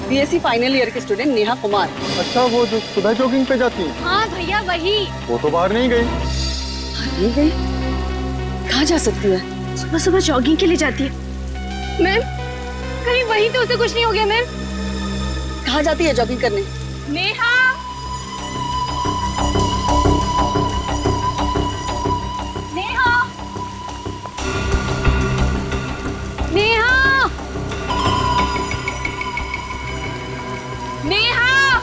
बीएससी फाइनल ईयर की स्टूडेंट नेहा कुमार। अच्छा, वो जो सुबह जॉगिंग पे जाती है? हाँ भैया वही। वो तो बाहर नहीं गई। नहीं गई? कहाँ जा सकती है? सुबह सुबह जॉगिंग के लिए जाती है। मैम कहीं वहीं तो उसे कुछ नहीं हो गया मैम? कहाँ जाती है जॉगिंग करने? नेहा। नेहा। नेहा। नेहा।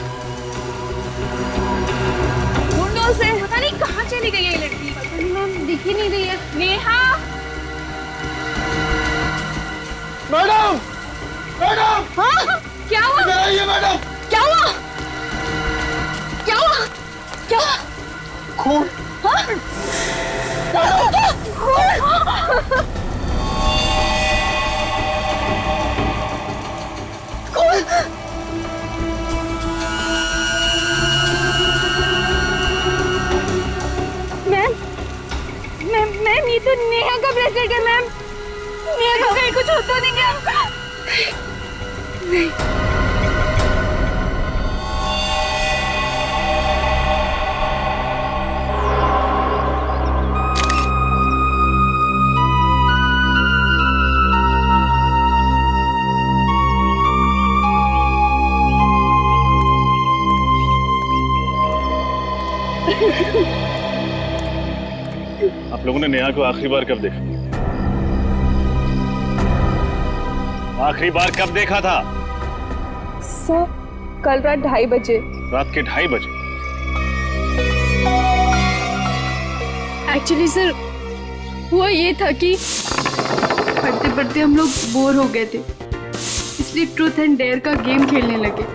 ढूंढो उसे। पता नहीं कहाँ चली गई है ये लड़की। पता नहीं मैम, दिख ही नहीं रही है। नेहा। Madam, madam. हाँ? क्या हुआ? इधर आइए मैडम। क्या हुआ? क्या हुआ? क्या हुआ? खून। हाँ? मैम ये तो नेहा का ब्रेसलेट है मैम। नेहा को कहीं कुछ होता नहीं क्या? नहीं। आप लोगों ने नेहा को आखिरी बार कब देखा? आखिरी बार कब देखा था? सर, कल रात 2:30 बजे। रात के 2:30 बजे? एक्चुअली सर हुआ ये था कि पढ़ते पढ़ते हम लोग बोर हो गए थे, इसलिए ट्रूथ एंड डेयर का गेम खेलने लगे।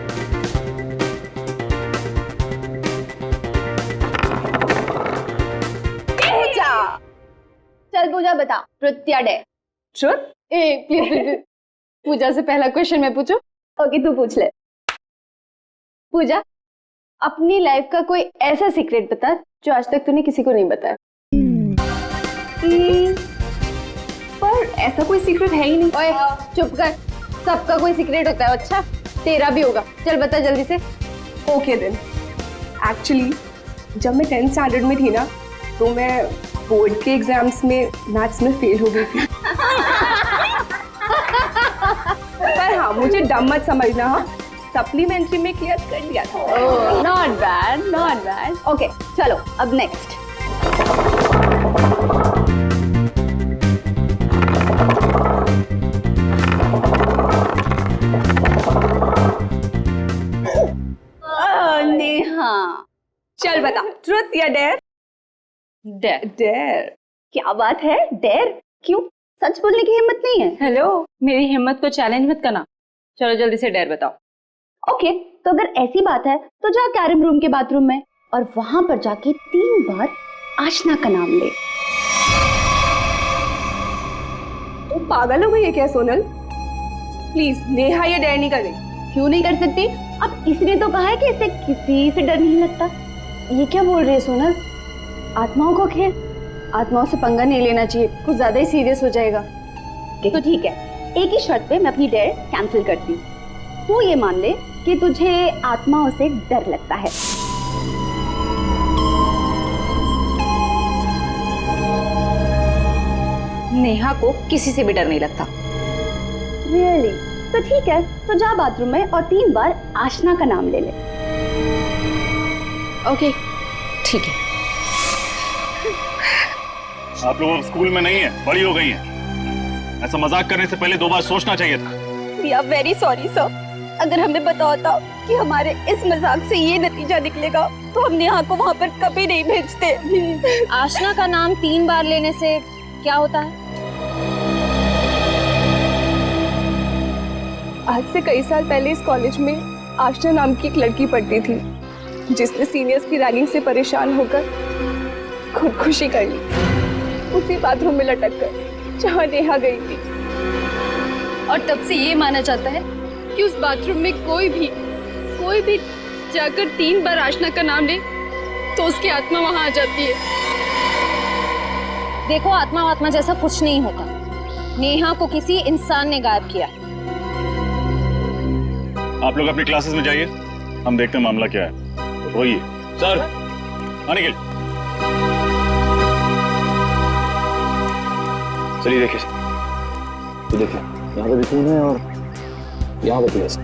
पूजा, चल पूजा बता, ट्रुथ या डेयर? ट्रुथ? ए प्लीज प्लीज पूजा से पहला क्वेश्चन मैं पूछूं? ओके तू पूछ ले। पूजा, अपनी लाइफ का कोई ऐसा सीक्रेट बता जो आज तक तूने किसी को नहीं बताया। पर ऐसा कोई सीक्रेट है ही नहीं। ओए चुप कर, सबका कोई सीक्रेट होता है। अच्छा तेरा भी होगा, चल बता जल्दी से। ओके देन, एक्चुअली जब मैं 10th स्टैंडर्ड में थी ना, तो मैं बोर्ड के एग्जाम्स में मैथ्स में फेल हो गई थी। पर हाँ, मुझे डम मत समझना, हाँ सप्लीमेंट्री में क्लियर कर दिया था। Oh not bad not bad. Okay चलो अब नेक्स्ट। नेहा, चल बता, ट्रुथ या डेयर? डेयर। डेयर? क्या बात है, डेयर? क्यों, सच बोलने की हिम्मत नहीं है? हेलो, मेरी हिम्मत को चैलेंज मत करना। चलो जल्दी से डेयर बताओ। ओके, तो अगर ऐसी बात है तो जा कैरम रूम के बाथरूम में और वहां पर जाके 3 बार आशना का नाम ले। तू पागल हो गई है क्या सोनल? प्लीज, नेहा ये डेयर नहीं कर रही। क्यों नहीं कर सकती? अब इसने तो कहा है कि इसे किसी से डर नहीं लगता। ये क्या बोल रही है सोनल? आत्माओं को खेल, आत्माओं से पंगा नहीं लेना चाहिए, कुछ ज्यादा ही सीरियस हो जाएगा। तो ठीक है, एक ही शर्त पे मैं अपनी डेयर कैंसिल करती हूँ। तू ये मान ले कि तुझे आत्माओं से डर लगता है। नेहा को किसी से भी डर नहीं लगता। रियली? तो ठीक है, तो जा बाथरूम में और 3 बार आशना का नाम ले ले। ओके ठीक है। आप लोग अब स्कूल में नहीं है, बड़ी हो गई हैं। ऐसा मजाक करने से पहले 2 बार सोचना चाहिए था। We are very sorry sir. अगर हमें पता होता कि हमारे इस मजाक से ये नतीजा निकलेगा तो हम नेहा को वहाँ पर कभी नहीं भेजते। आशना का नाम 3 बार लेने से क्या होता है? आज से कई साल पहले इस कॉलेज में आशना नाम की एक लड़की पढ़ती थी, जिसने सीनियर्स की रैगिंग से परेशान होकर खुदकुशी कर ली, उसी बाथरूम में लटक कर जहाँ नेहा गई थी। और तब से ये माना जाता है कि उस बाथरूम में कोई भी जाकर 3 बार आशना का नाम ले तो उसकी आत्मा वहां आ जाती है। देखो, आत्मा जैसा कुछ नहीं होता। नेहा को किसी इंसान ने गायब किया। आप लोग अपनी क्लासेस में जाइए, हम देखते हैं मामला क्या है। वही सर, आने के लिए। चलिए देखिए, तो देखिए यहाँ पे भी खून है और यहाँ पे भी ऐसा।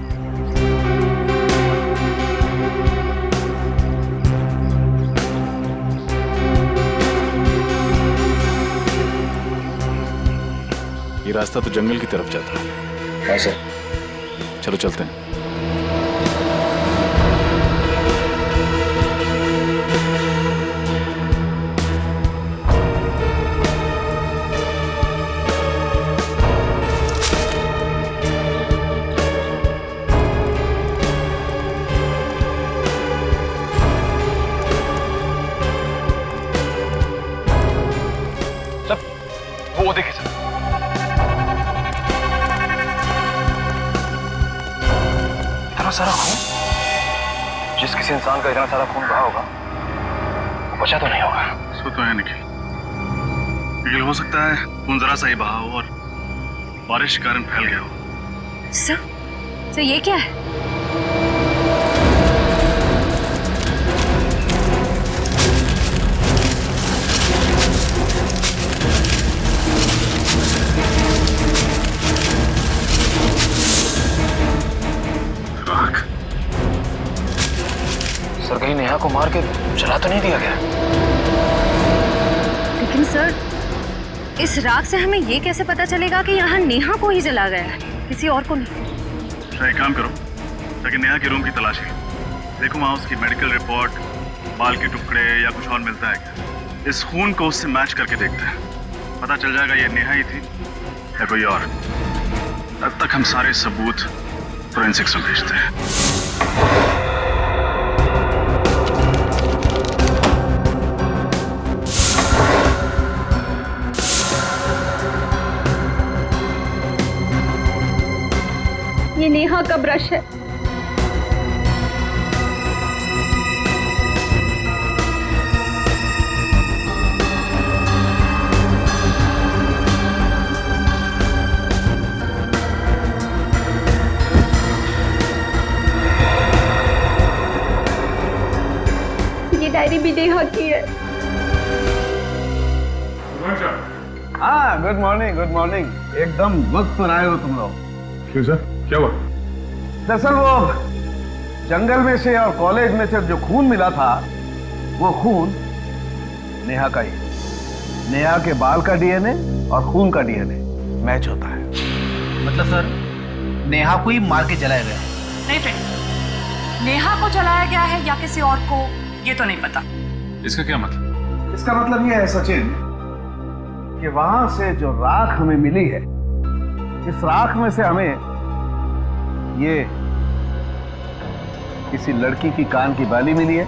ये रास्ता तो जंगल की तरफ जाता है। ऐसे चलो चलते हैं। वो देखिए सर, इतना सारा खून, जिस किसी इंसान का इतना सारा खून बहा होगा वो बचा तो नहीं होगा। सो तो है निखिल, लेकिन हो सकता है खून जरा सा ही बहा हो और बारिश के कारण फैल गया हो। सर ये क्या है? सर कहीं नेहा को मार के जला तो नहीं दिया गया? लेकिन सर, इस राख से हमें ये कैसे पता चलेगा कि यहाँ नेहा को ही जला गया है, किसी और को नहीं? एक काम करो, ताकि नेहा के रूम की तलाशी देखो, वहाँ उसकी मेडिकल रिपोर्ट, बाल के टुकड़े या कुछ और मिलता है क्या? इस खून को उससे मैच करके देखते हैं, पता चल जाएगा ये नेहा ही थी या कोई और। तब तक हम सारे सबूत फोरेंसिक्स में भेजते हैं। ये नेहा का ब्रश है। ये डायरी भी नेहा की है। हाँ, गुड मॉर्निंग, गुड मॉर्निंग। एकदम वक्त पर आए हो तुम लोग। क्यों सर, क्या हुआ? दरअसल वो जंगल में से और कॉलेज में से जो खून मिला था, वो खून नेहा का ही। नेहा के बाल का डीएनए और खून का डीएनए मैच होता है। मतलब सर, नेहा को ही मार के जलाया गया? नहीं फ्रेंड, नेहा को जलाया गया है या किसी और को, ये तो नहीं पता। इसका क्या मतलब? इसका मतलब ये है सचिन कि वहां से जो राख हमें मिली है, इस राख में से हमें ये किसी लड़की की कान की बाली मिली है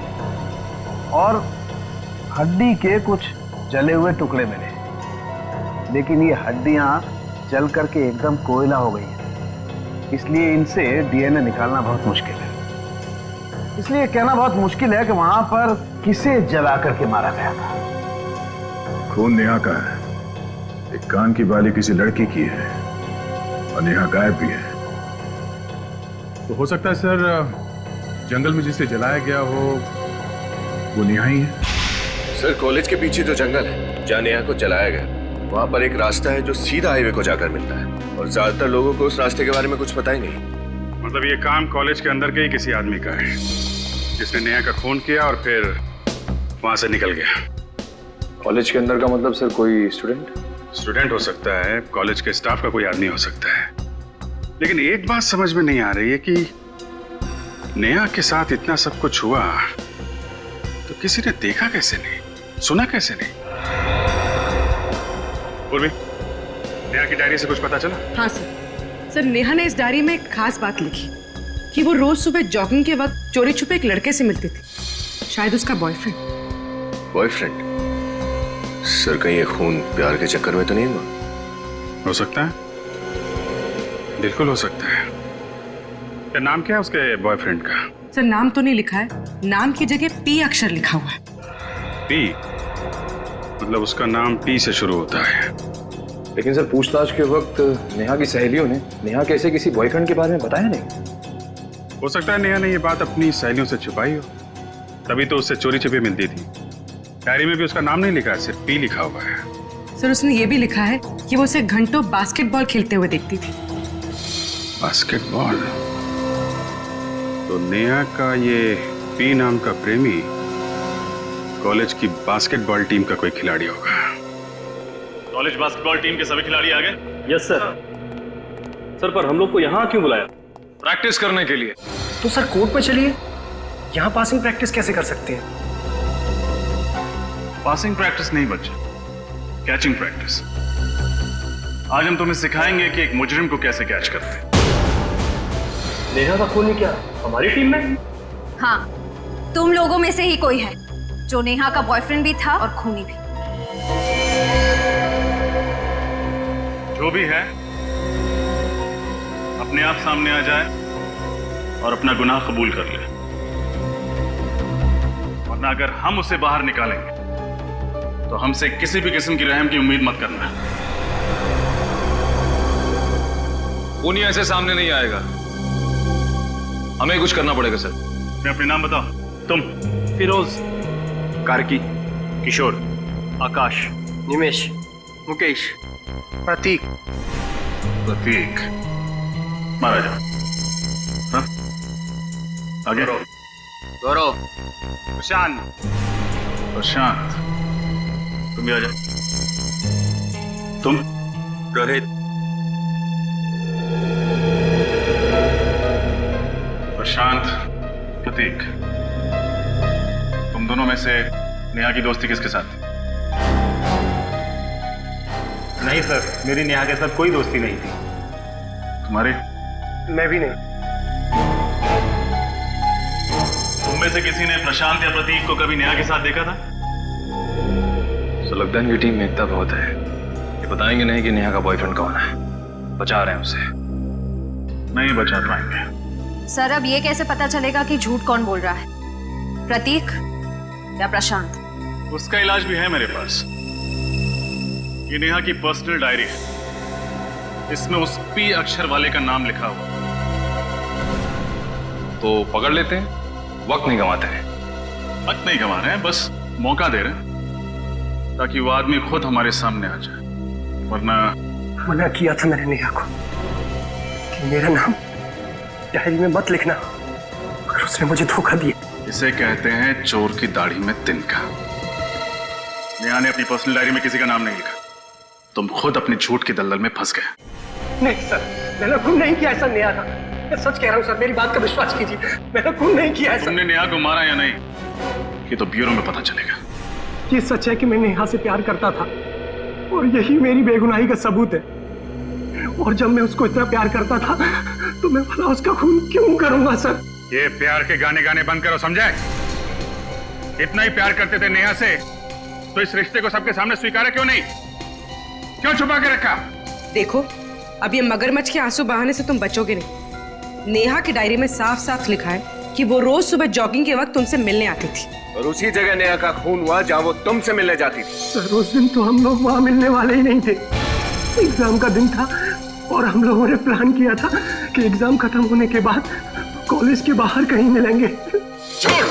और हड्डी के कुछ जले हुए टुकड़े मिले, लेकिन ये हड्डियां जल करके एकदम कोयला हो गई हैं, इसलिए इनसे डीएनए निकालना बहुत मुश्किल है। इसलिए कहना बहुत मुश्किल है कि वहां पर किसे जला करके मारा गया था। खून नेहा का है, एक कान की बाली किसी लड़की की है और नेहा गायब भी है। तो हो सकता है सर जंगल में जिसे जलाया गया हो वो नेहा ही है। सर कॉलेज के पीछे जो जंगल है जहाँ नेहा को जलाया गया, वहाँ पर एक रास्ता है जो सीधा हाईवे को जाकर मिलता है और ज्यादातर लोगों को उस रास्ते के बारे में कुछ पता ही नहीं। मतलब ये काम कॉलेज के अंदर के ही किसी आदमी का है जिसने नेहा का खून किया और फिर वहां से निकल गया। कॉलेज के अंदर का मतलब सर कोई स्टूडेंट हो सकता है, कॉलेज के स्टाफ का कोई आदमी हो सकता है, लेकिन एक बात समझ में नहीं आ रही है कि नेहा के साथ इतना सब कुछ हुआ तो किसी ने देखा कैसे नहीं, सुना कैसे नहीं? पूर्वी, नेहा की डायरी से कुछ पता चला? हाँ सर, नेहा ने इस डायरी में एक खास बात लिखी कि वो रोज सुबह जॉगिंग के वक्त चोरी छुपे एक लड़के से मिलती थी, शायद उसका बॉयफ्रेंड। बॉयफ्रेंड? सर कहीं ये खून प्यार के चक्कर में तो नहीं हुआ? हो सकता है, बिल्कुल हो सकता है। क्या नाम क्या है उसके बॉयफ्रेंड का? सर नाम तो नहीं लिखा है, नाम की जगह पी अक्षर लिखा हुआ है। पी? मतलब उसका नाम पी से शुरू होता है। लेकिन सर पूछताछ के वक्त नेहा की सहेलियों ने नेहा के ऐसे किसी बॉयफ्रेंड के बारे में बताया नहीं। हो सकता है नेहा ने ये बात अपनी सहेलियों से छुपाई हो, तभी तो उससे चोरी छिपे मिलती थी। डायरी में भी उसका नाम नहीं लिखा है, सिर्फ पी लिखा हुआ है। सर उसने ये भी लिखा है कि वो उसे घंटों बास्केटबॉल खेलते हुए देखती थी। बास्केटबॉल? तो नेहा का ये पी नाम का प्रेमी कॉलेज की बास्केटबॉल टीम का कोई खिलाड़ी होगा। कॉलेज बास्केटबॉल टीम के सभी खिलाड़ी आ गए? Yes sir. सर पर हम लोग को यहाँ क्यों बुलाया? प्रैक्टिस करने के लिए। तो सर कोर्ट पे चलिए, यहाँ पासिंग प्रैक्टिस कैसे कर सकते हैं? पासिंग प्रैक्टिस नहीं बच्चे, कैचिंग प्रैक्टिस। आज हम तुम्हें सिखाएंगे कि एक मुजरिम को कैसे कैच करते हैं। नेहा का खूनी क्या हमारी टीम में? हाँ, तुम लोगों में से ही कोई है जो नेहा का बॉयफ्रेंड भी था और खूनी भी। जो भी है अपने आप सामने आ जाए और अपना गुनाह कबूल कर ले, वरना अगर हम उसे बाहर निकालेंगे तो हमसे किसी भी किस्म की रहम की उम्मीद मत करना। खूनी ऐसे सामने नहीं आएगा, हमें कुछ करना पड़ेगा सर। मैं अपने नाम बताओ। तुम? फिरोज, कार्की, किशोर, आकाश, निमेश, मुकेश, प्रतीक। प्रतीक, मारा जाओ। हाँ? आगे। गौरव, प्रशांत, प्रशांत, तुम भी आ जाओ। तुम? रोहित, प्रशांत, प्रतीक, तुम दोनों में से नेहा की दोस्ती किसके साथ? नहीं सर, मेरी नेहा के साथ कोई दोस्ती नहीं थी। तुम्हारी? मैं भी नहीं। तुम में से किसी ने प्रशांत या प्रतीक को कभी नेहा के साथ देखा था? तो लगता है इनकी टीम में एकता बहुत है, ये बताएंगे नहीं कि नेहा का बॉयफ्रेंड कौन है, बचा रहे हैं उसे। नहीं बचा पाएंगे। सर अब ये कैसे पता चलेगा कि झूठ कौन बोल रहा है, प्रतीक या प्रशांत? उसका इलाज भी है मेरे पास। ये नेहा की पर्सनल डायरी है, इसमें उस पी अक्षर वाले का नाम लिखा हुआ। तो पकड़ लेते हैं, वक्त नहीं गंवाते हैं। वक्त नहीं गंवा रहे हैं, बस मौका दे रहे हैं ताकि वो आदमी खुद हमारे सामने आ जाए, वरना। मना किया था मैंने नेहा को कि मेरा नाम डायरी में मत लिखना, और उसने मुझे धोखा दिया। इसे कहते हैं चोर की दाढ़ी में तिनका। नेहा ने अपनी पर्सनल डायरी में किसी का नाम नहीं लिखा, तुम खुद अपने झूठ की दलदल में फंस गए। नहीं सर, मैंने खून नहीं किया ऐसा नेहा था, मैं सच कह रहा हूँ सर, मेरी बात का विश्वास कीजिए, मैंने खून नहीं किया ऐसा। तुमने नेहा को मारा या नहीं, ये तो ब्यूरो में पता चलेगा। ये सच है कि मैं नेहा से प्यार करता था, और यही मेरी बेगुनाही का सबूत है। और जब मैं उसको इतना प्यार करता था तो मैं भला उसका खून क्यों करूंगा सर? ये प्यार के गाने गाने बंद करो, समझे? इतना ही प्यार करते थे नेहा से तो इस रिश्ते को सबके सामने स्वीकारा क्यों नहीं? क्यों छुपा के रखा? देखो, अब ये मगरमच्छ के आंसू बहाने से तुम बचोगे नहीं। नेहा की डायरी में साफ साफ लिखा है कि वो रोज सुबह जॉगिंग के वक्त तुमसे मिलने आती थी, और उसी जगह नेहा का खून हुआ जहाँ वो तुमसे मिलने जाती थी। सर उस दिन तो हम लोग वहां मिलने वाले ही नहीं थे, एग्जाम का दिन था, और हम लोगों ने प्लान किया था कि एग्जाम खत्म होने के बाद कॉलेज के बाहर कहीं मिलेंगे। छोड़!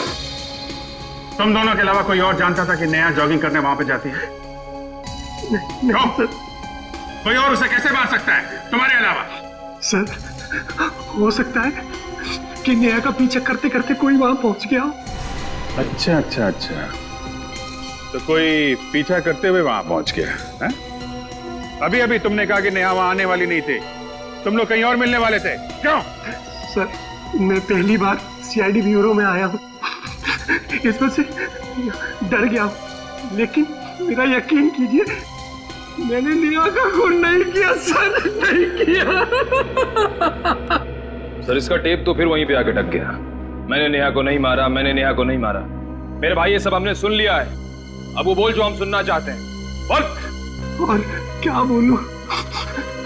तुम दोनों के अलावा कोई और जानता था कि नेहा जॉगिंग करने वहां पे जाती है? नहीं सर। कोई और उसे कैसे मार सकता है तुम्हारे अलावा? सर हो सकता है कि नेहा का पीछा करते करते कोई वहां पहुंच गया हो। अच्छा अच्छा अच्छा, तो कोई पीछा करते हुए वहां पहुंच गया है? अभी अभी तुमने कहा कि नेहा वहां आने वाली नहीं थी, तुम लोग कहीं और मिलने वाले थे, क्यों? सर मैं पहली बार सीआईडी ब्यूरो में आया हूँ, इस वजह से डर गया हूँ, लेकिन मेरा यकीन कीजिए मैंने नेहा का खून नहीं किया सर, नहीं किया। सर इसका टेप तो फिर वहीं पे आके टक गया। मैंने नेहा को नहीं मारा, मैंने नेहा को नहीं मारा। मेरे भाई ये सब हमने सुन लिया है, अब वो बोल जो हम सुनना चाहते हैं। और क्या बोलूं,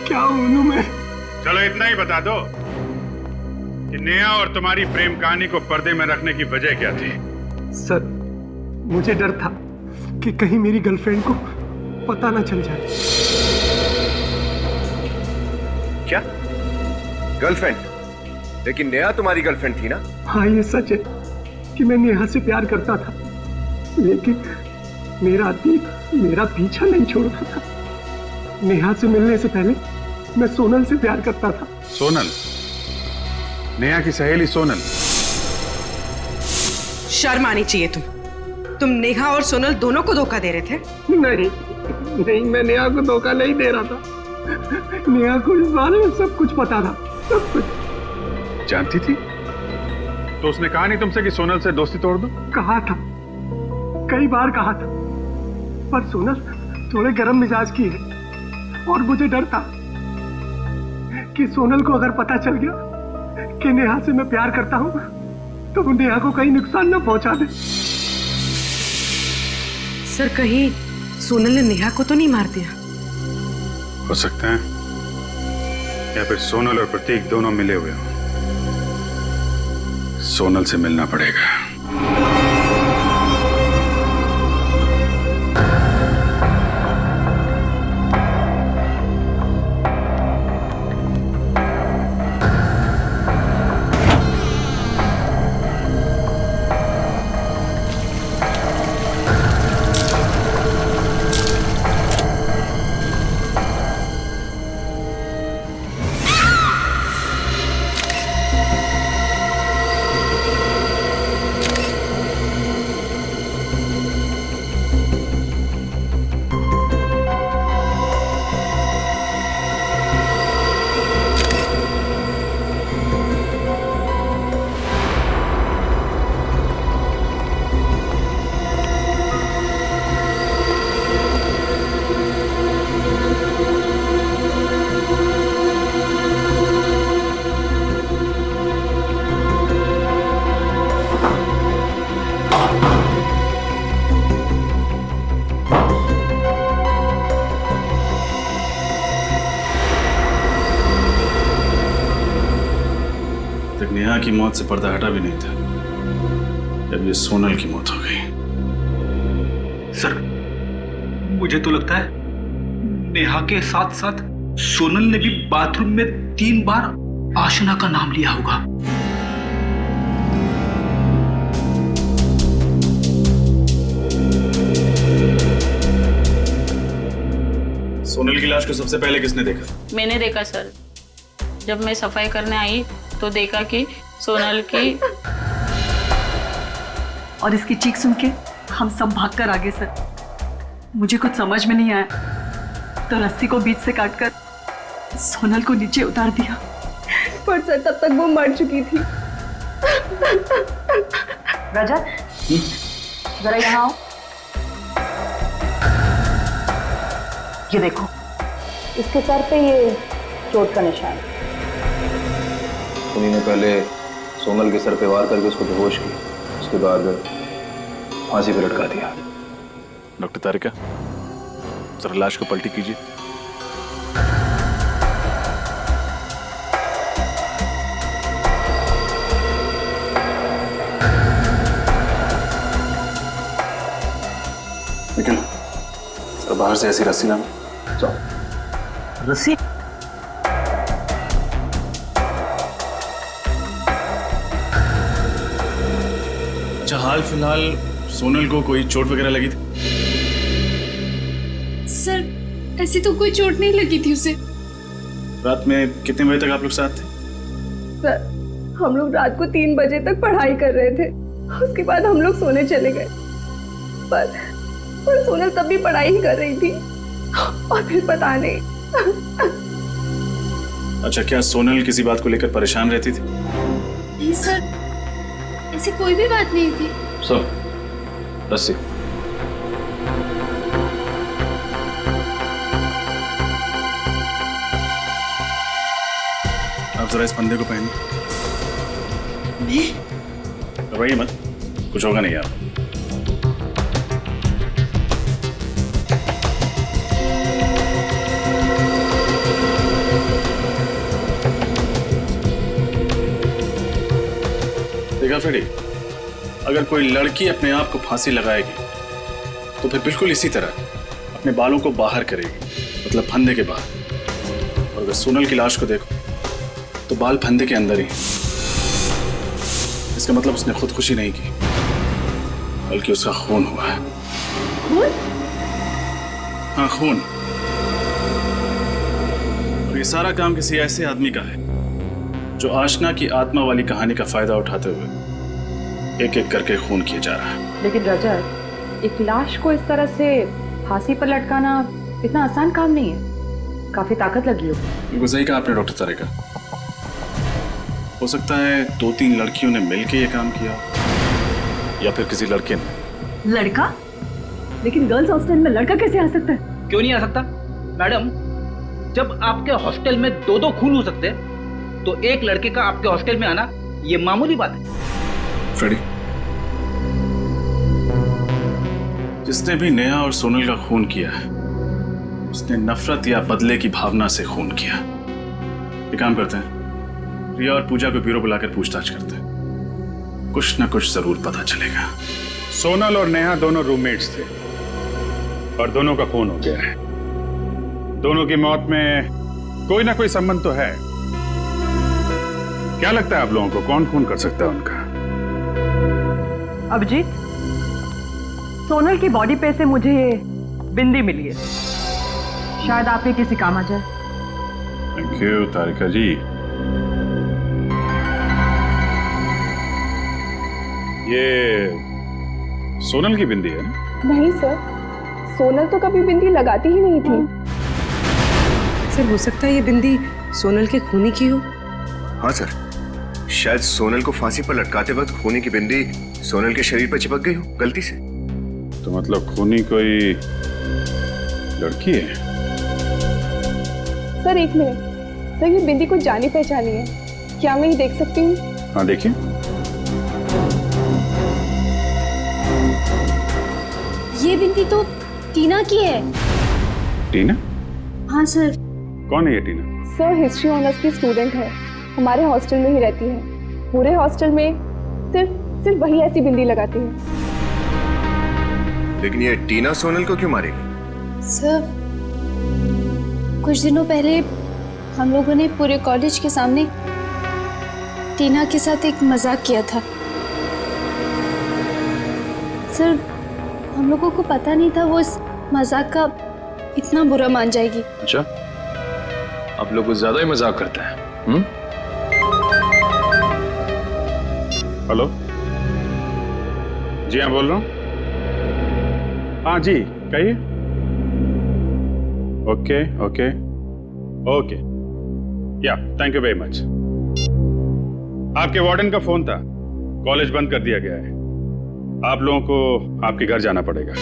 क्या बोलूं मैं? चलो इतना ही बता दो कि नेहा और तुम्हारी प्रेम कहानी को पर्दे में रखने की वजह क्या थी? सर मुझे डर था कि कहीं मेरी गर्लफ्रेंड को पता ना चल जाए। क्या गर्लफ्रेंड? लेकिन नेहा तुम्हारी गर्लफ्रेंड थी ना? हाँ ये सच है कि मैं नेहा से प्यार करता था, लेकिन मेरा दिल मेरा पीछा नहीं छोड़ता था। नेहा से मिलने से पहले मैं सोनल से प्यार करता था। सोनल? नेहा की सहेली सोनल? शर्म आनी चाहिए तुम नेहा और सोनल दोनों को धोखा दे रहे थे। नहीं, मैं नेहा को धोखा नहीं दे रहा था, नेहा को इस बारे में सब कुछ पता था, सब कुछ। जानती थी? तो उसने कहा नहीं तुमसे कि सोनल से दोस्ती तोड़ दो? कहा था, कई बार कहा था, पर सोनल थोड़े गर्म मिजाज की है, और मुझे डर था कि सोनल को अगर पता चल गया कि नेहा से मैं प्यार करता हूं तो वो नेहा को कहीं नुकसान न पहुंचा दे। सर कहीं सोनल ने नेहा को तो नहीं मार दिया? हो सकता है, या फिर सोनल और प्रतीक दोनों मिले हुए हो। सोनल से मिलना पड़ेगा। नेहा की मौत से पर्दा हटा भी नहीं था जब ये सोनल की मौत हो गई। सर, मुझे तो लगता है नेहा के साथ साथ सोनल ने भी बाथरूम में 3 बार आशना का नाम लिया होगा। सोनल की लाश को सबसे पहले किसने देखा? मैंने देखा सर। जब मैं सफाई करने आई तो देखा कि सोनल की और इसकी चीख सुन के हम सब भागकर आ गए सर। मुझे कुछ समझ में नहीं आया तो रस्सी को बीच से काटकर सोनल को नीचे उतार दिया। पर सर तब तक वो मर चुकी थी। रजत, जरा यहाँ आओ। ये देखो, इसके सर पे ये चोट का निशान। उन्हीं ने पहले सोनल के सर पे वार करके उसको बेहोश किया, उसके बाद फांसी पे लटका दिया। डॉक्टर तारिका, जरा लाश को पलटी कीजिए। निकल सर, बाहर से ऐसी रस्सी ना। रस्सी? अच्छा, हाल फिलहाल सोनल को कोई चोट वगैरह लगी थी? सर, ऐसी तो कोई चोट नहीं लगी थी उसे। रात में कितने बजे तक आप लोग साथ थे? सर, हम लोग रात को 3 बजे तक पढ़ाई कर रहे थे। उसके बाद हम लोग सोने चले गए। पर सोनल तब भी पढ़ाई ही कर रही थी और फिर पता नहीं। अच्छा, क्या सोनल किसी बात को लेकर परेशान रहती थी? नहीं सर, ऐसी कोई भी बात नहीं थी। सर, रस्सी। आप जरा इस फंदे को पहनिए। घबराइए मत, कुछ होगा नहीं आप। देखा फ्रेडी, अगर कोई लड़की अपने आप को फांसी लगाएगी तो फिर बिल्कुल इसी तरह अपने बालों को बाहर करेगी, मतलब फंदे के बाहर। और अगर सोनल की लाश को देखो तो बाल फंदे के अंदर ही। इसका मतलब उसने खुदकुशी नहीं की, बल्कि उसका खून हुआ है। खून? हाँ, खून। और ये सारा काम किसी ऐसे आदमी का है जो आशना की आत्मा वाली कहानी का फायदा उठाते हुए एक एक करके खून किए जा रहा है। लेकिन रजत, एक लाश को इस तरह से फांसी पर लटकाना इतना आसान काम नहीं है। काफी ताकत लगी हो। बिल्कुल सही कहा आपने डॉक्टर तारिका। हो सकता है 2-3 लड़कियों ने मिलकर ये काम किया, या फिर किसी लड़के ने। लड़का? लेकिन गर्ल्स हॉस्टल में लड़का कैसे आ सकता है? क्यों नहीं आ सकता मैडम? जब आपके हॉस्टल में 2-2 खून हो सकते हैं तो एक लड़के का आपके हॉस्टल में आना ये मामूली बात है। फ्रेडी, जिसने भी नेहा और सोनल का खून किया है उसने नफरत या बदले की भावना से खून किया। ये काम करते हैं, रिया और पूजा को ब्यूरो बुलाकर पूछताछ करते हैं, कुछ ना कुछ जरूर पता चलेगा। सोनल और नेहा दोनों रूममेट्स थे और दोनों का खून हो गया है। दोनों की मौत में कोई ना कोई संबंध तो है। क्या लगता है आप लोगों को, कौन खून कर सकता है उनका? अभिजीत, सोनल की बॉडी पे से मुझे ये बिंदी मिली है, शायद आपके किसी काम आ जाए। थैंक यू तारिका जी। ये सोनल की बिंदी है? नहीं सर, सोनल तो कभी बिंदी लगाती ही नहीं थी। सर, हो सकता है ये बिंदी सोनल के खूनी की हो। हाँ सर, शायद सोनल को फांसी पर लटकाते वक्त खूनी की बिंदी सोनल के शरीर पर चिपक गई हो गलती से। तो मतलब खूनी कोई लड़की है? सर एक मिनट, सर ये बिंदी कुछ जानी पहचानी है, क्या मैं ये देख सकती हूँ? हाँ देखिए। ये बिंदी तो टीना की है। टीना? हाँ सर। कौन है ये टीना? सर हिस्ट्री ऑनर्स की स्टूडेंट है, हमारे हॉस्टल में ही रहती है। पूरे हॉस्टल में सिर्फ सिर्फ वही ऐसी बिंदी लगाती है। लेकिन ये टीना सोनल को क्यों मारेगी? सर, कुछ दिनों पहले हम लोगों ने पूरे कॉलेज के सामने टीना के साथ एक मजाक किया था। सर, हम लोगों को पता नहीं था वो इस मजाक का इतना बुरा मान जाएगी। अच्छा, आप लोग कुछ ज्यादा ही मजाक करते हैं। हेलो, जी हाँ बोल रहा हूँ। हाँ जी, कहिए। ओके ओके ओके, या थैंक यू वेरी मच। आपके वार्डन का फोन था, कॉलेज बंद कर दिया गया है। आप लोगों को आपके घर जाना पड़ेगा।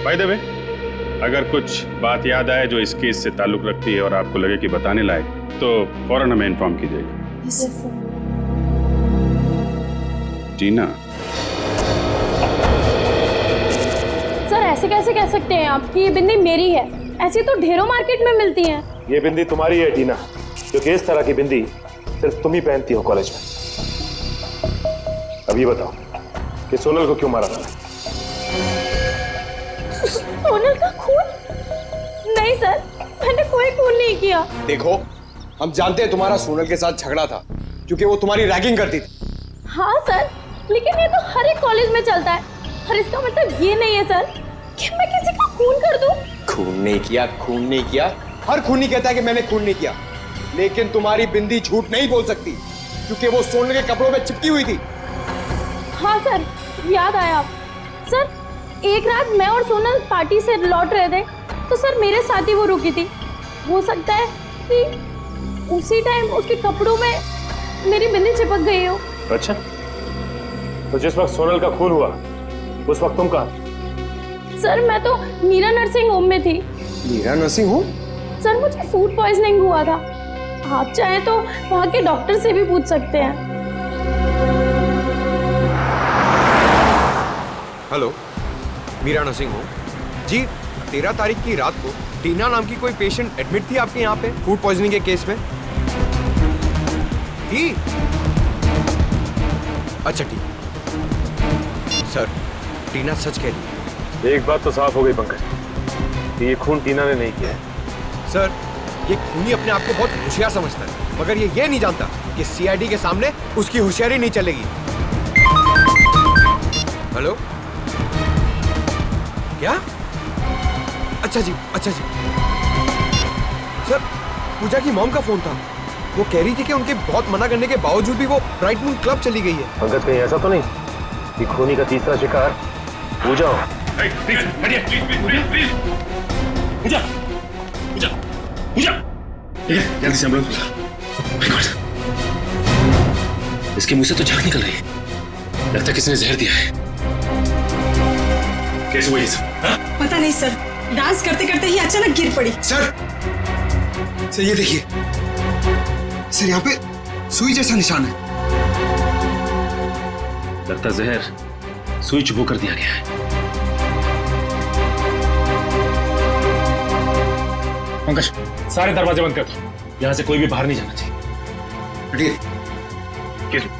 बाय द वे, अगर कुछ बात याद आए जो इस केस से ताल्लुक रखती है और आपको लगे कि बताने लायक, तो फौरन हमें इन्फॉर्म कीजिएगा। टीना, सर ऐसे कैसे कह सकते हैं आप कि ये बिंदी मेरी है? ऐसी तो ढेरों मार्केट में मिलती हैं। ये बिंदी तुम्हारी है टीना, क्योंकि इस तरह की बिंदी सिर्फ तुम ही पहनती हो कॉलेज में। अब ये बताओ कि सोनल को क्यों मारा था? सोनल का खून? नहीं सर, मैंने कोई खून नहीं किया। देखो, हम जानते हैं तुम्हारा सोनल के साथ झगड़ा था क्योंकि वो तुम्हारी रैगिंग करती थी। हाँ सर, लेकिन ये तो हर एक कॉलेज में चलता है और इसका मतलब ये नहीं है सर कि मैं किसी का खून कर दूं। खून नहीं किया, खून नहीं किया। हर खूनी कहता है कि मैंने खून नहीं किया, लेकिन तुम्हारी बिंदी झूठ नहीं बोल सकती क्योंकि वो सोनल के कपड़ों में चिपकी हुई थी। हाँ सर, याद आया। सर, एक रात मैं और सोनल पार्टी से लौट रहे थे तो सर मेरे साथ ही वो रुकी थी। हो सकता है कि उसी टाइम उसके कपड़ों में मेरी बिंदी चिपक गई हो। अच्छा, तो जिस वक्त सोनल का खून हुआ उस वक्त तुम कहाँ? सर, मैं तो मीरा नर्सिंग होम में थी। Meera nursing home? सर, मुझे फूड पॉइजनिंग हुआ था। आप चाहें तो वहाँ के डॉक्टर से भी पूछ सकते हैं। हेलो, मीरा नर्सिंग होम जी। 13 तारीख की रात को टीना नाम की कोई पेशेंट एडमिट थी आपके यहाँ पे फूड पॉइजनिंग के केस में? थी? अच्छा ठीक। सर, टीना सच कह रही है। एक बात तो साफ हो गई पंकज, कि ये खून टीना ने नहीं किया है। सर, ये खूनी अपने आप को बहुत होशियार समझता है, मगर ये नहीं जानता कि सीआईडी के सामने उसकी होशियारी नहीं चलेगी। हेलो, क्या? अच्छा जी, अच्छा जी। सर, पूजा की मॉम का फोन था। वो कह रही थी कि उनके बहुत मना करने के बावजूद भी वो ब्राइट मून क्लब चली गई है। पंकज, कहीं ऐसा तो नहीं कि खूनी का तीसरा शिकार पूजा हो? जल्दी से एम्बुलेंस बुला। इसके मुंह से तो झाग निकल रही है, लगता है किसी ने जहर दिया है। कैसे हुआ ये सब? पता नहीं सर, डांस करते करते ही अचानक गिर पड़ी। सर, ये देखिए सर, यहाँ पे सुई जैसा निशान है। लगता जहर सुई चुभो कर दिया गया है। पंकज, सारे दरवाजे बंद कर दो, यहां से कोई भी बाहर नहीं जाना चाहिए।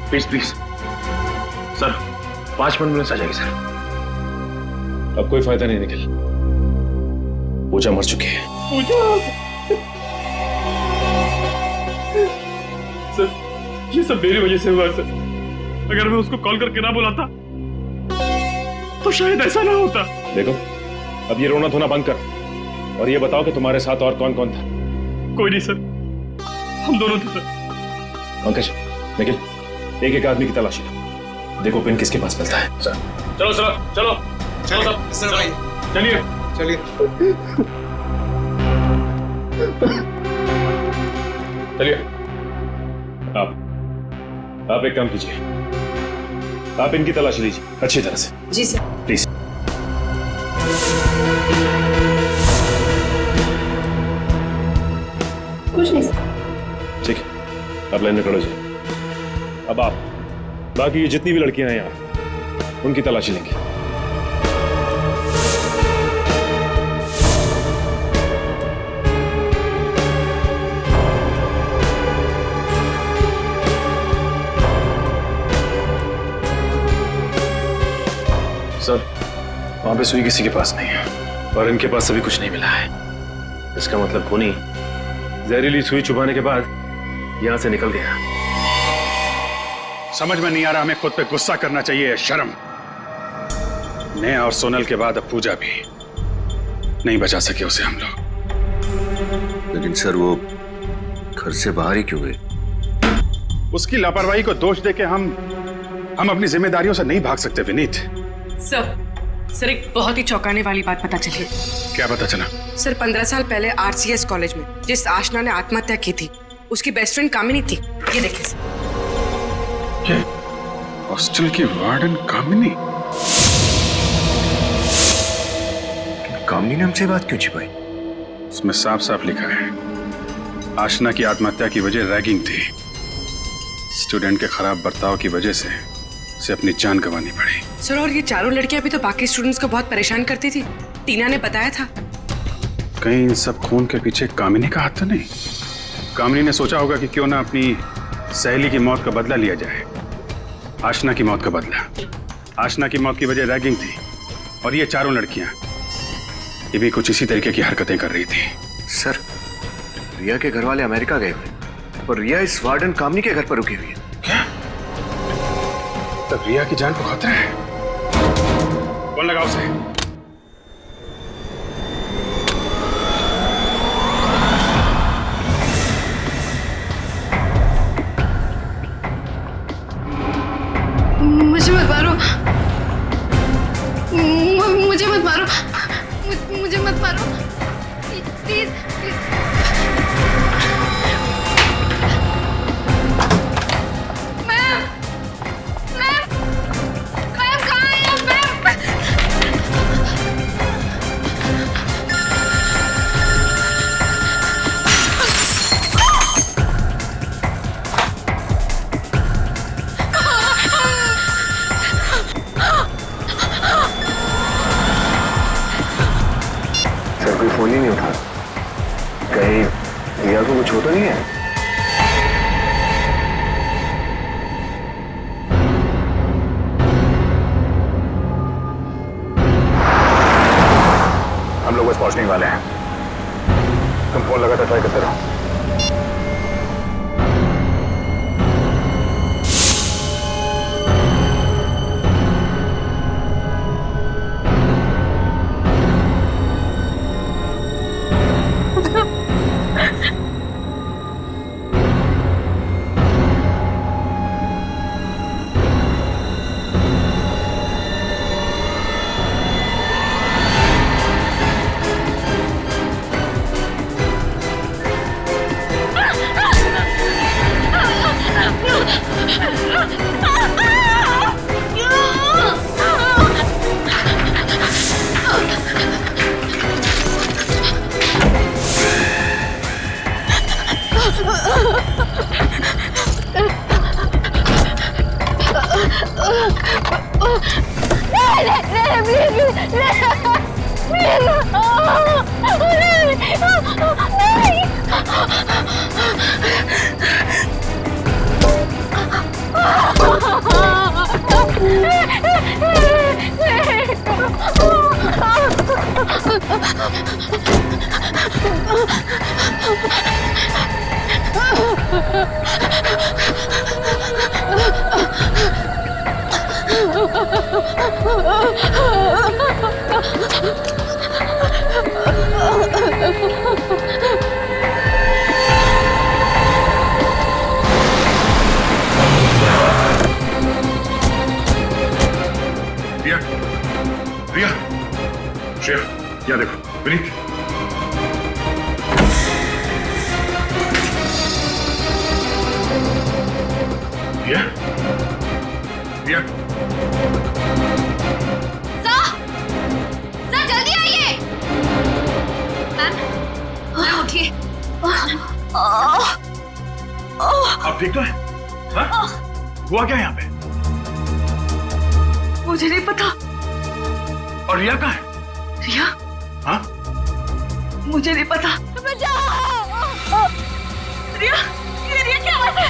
प्लीज प्लीज सर, 5 मिनट में आ जाएगी सर। अब कोई फायदा नहीं निकल, पूजा मर चुकी है। सर, ये सब मेरी वजह से हुआ सर। अगर मैं उसको कॉल करके ना बुलाता तो शायद ऐसा ना होता। देखो, अब ये रोना धोना बंद कर और ये बताओ कि तुम्हारे साथ और कौन कौन था? कोई नहीं सर, हम दोनों थे सर। पंकज, निखिल, एक एक आदमी की तलाशी लो, देखो पिन किसके पास मिलता है। सर, चलो चलो चलो चलो सर भाई, चलिए चलिए। चलिए, आप एक काम कीजिए, आप इनकी तलाशी लीजिए अच्छी तरह से। जी सर। प्लीज। कुछ नहीं सर। ठीक है, आप लाइन में खड़े हो जाइए। अब आप बाकी जितनी भी लड़कियां हैं यहाँ, उनकी तलाशी लेंगे। वहां पे सुई किसी के पास नहीं है और इनके पास अभी कुछ नहीं मिला है। इसका मतलब खूनी जहरीली सुई चुभाने के बाद यहां से निकल गया। समझ में नहीं आ रहा, हमें खुद पे गुस्सा करना चाहिए, शर्म। नेहा और सोनल के बाद अब पूजा भी नहीं बचा सके उसे हम लोग। लेकिन सर वो घर से बाहर ही क्यों गए? उसकी लापरवाही को दोष देके हम अपनी जिम्मेदारियों से नहीं भाग सकते विनीत। सर एक बहुत ही चौंकाने वाली बात पता चली। क्या पता चला? सर 15 साल पहले आरसीएस कॉलेज में जिस आशना ने आत्महत्या की थी उसकी बेस्ट फ्रेंड कामिनी थी। ये देखिए सर। हॉस्टल की वार्डन कामिनी। कामिनी ने हमसे बात क्यों छिपाई? उसमें साफ साफ लिखा है आशना की आत्महत्या की वजह रैगिंग थी। स्टूडेंट के खराब बर्ताव की वजह से उसे अपनी जान गंवानी पड़ी। सर और ये चारों लड़कियां भी तो बाकी स्टूडेंट्स को बहुत परेशान करती थी, टीना ने बताया था। कहीं इन सब खून के पीछे कामिनी का हाथ तो नहीं? कामिनी ने सोचा होगा कि क्यों ना अपनी सहेली की मौत का बदला लिया जाए। आशना की मौत का बदला। आशना की मौत की वजह रैगिंग थी और ये चारों लड़कियां ये भी कुछ इसी तरीके की हरकतें कर रही थी। सर रिया के घर वाले अमेरिका गए हुए और रिया इस वार्डन कामिनी के घर पर रुकी हुई है। क्या? तब रिया की जान को खतरा है। कौन लगा उसे? मुझे मत मारो, मुझे मत मारो, मुझे मत मारो प्लीज। मैम कहाँ हैं आप? सर कोई फोन ही नहीं उठा। कहीं रिया को कुछ हो तो नहीं है? हम लोग बस पहुंचने वाले हैं। तुम फोन लगातार ट्राई करते रहो। रिया, रिया, श्रेया, यहाँ देखो, विनीत। रिया, रिया, जल्दी आइए। मैम उठिए। आप ठीक तो है? हाँ? हुआ क्या यहाँ पे? मुझे नहीं पता। और रिया कहाँ है? रिया? हाँ? मुझे नहीं पता। रिया, ये रिया क्या बात है?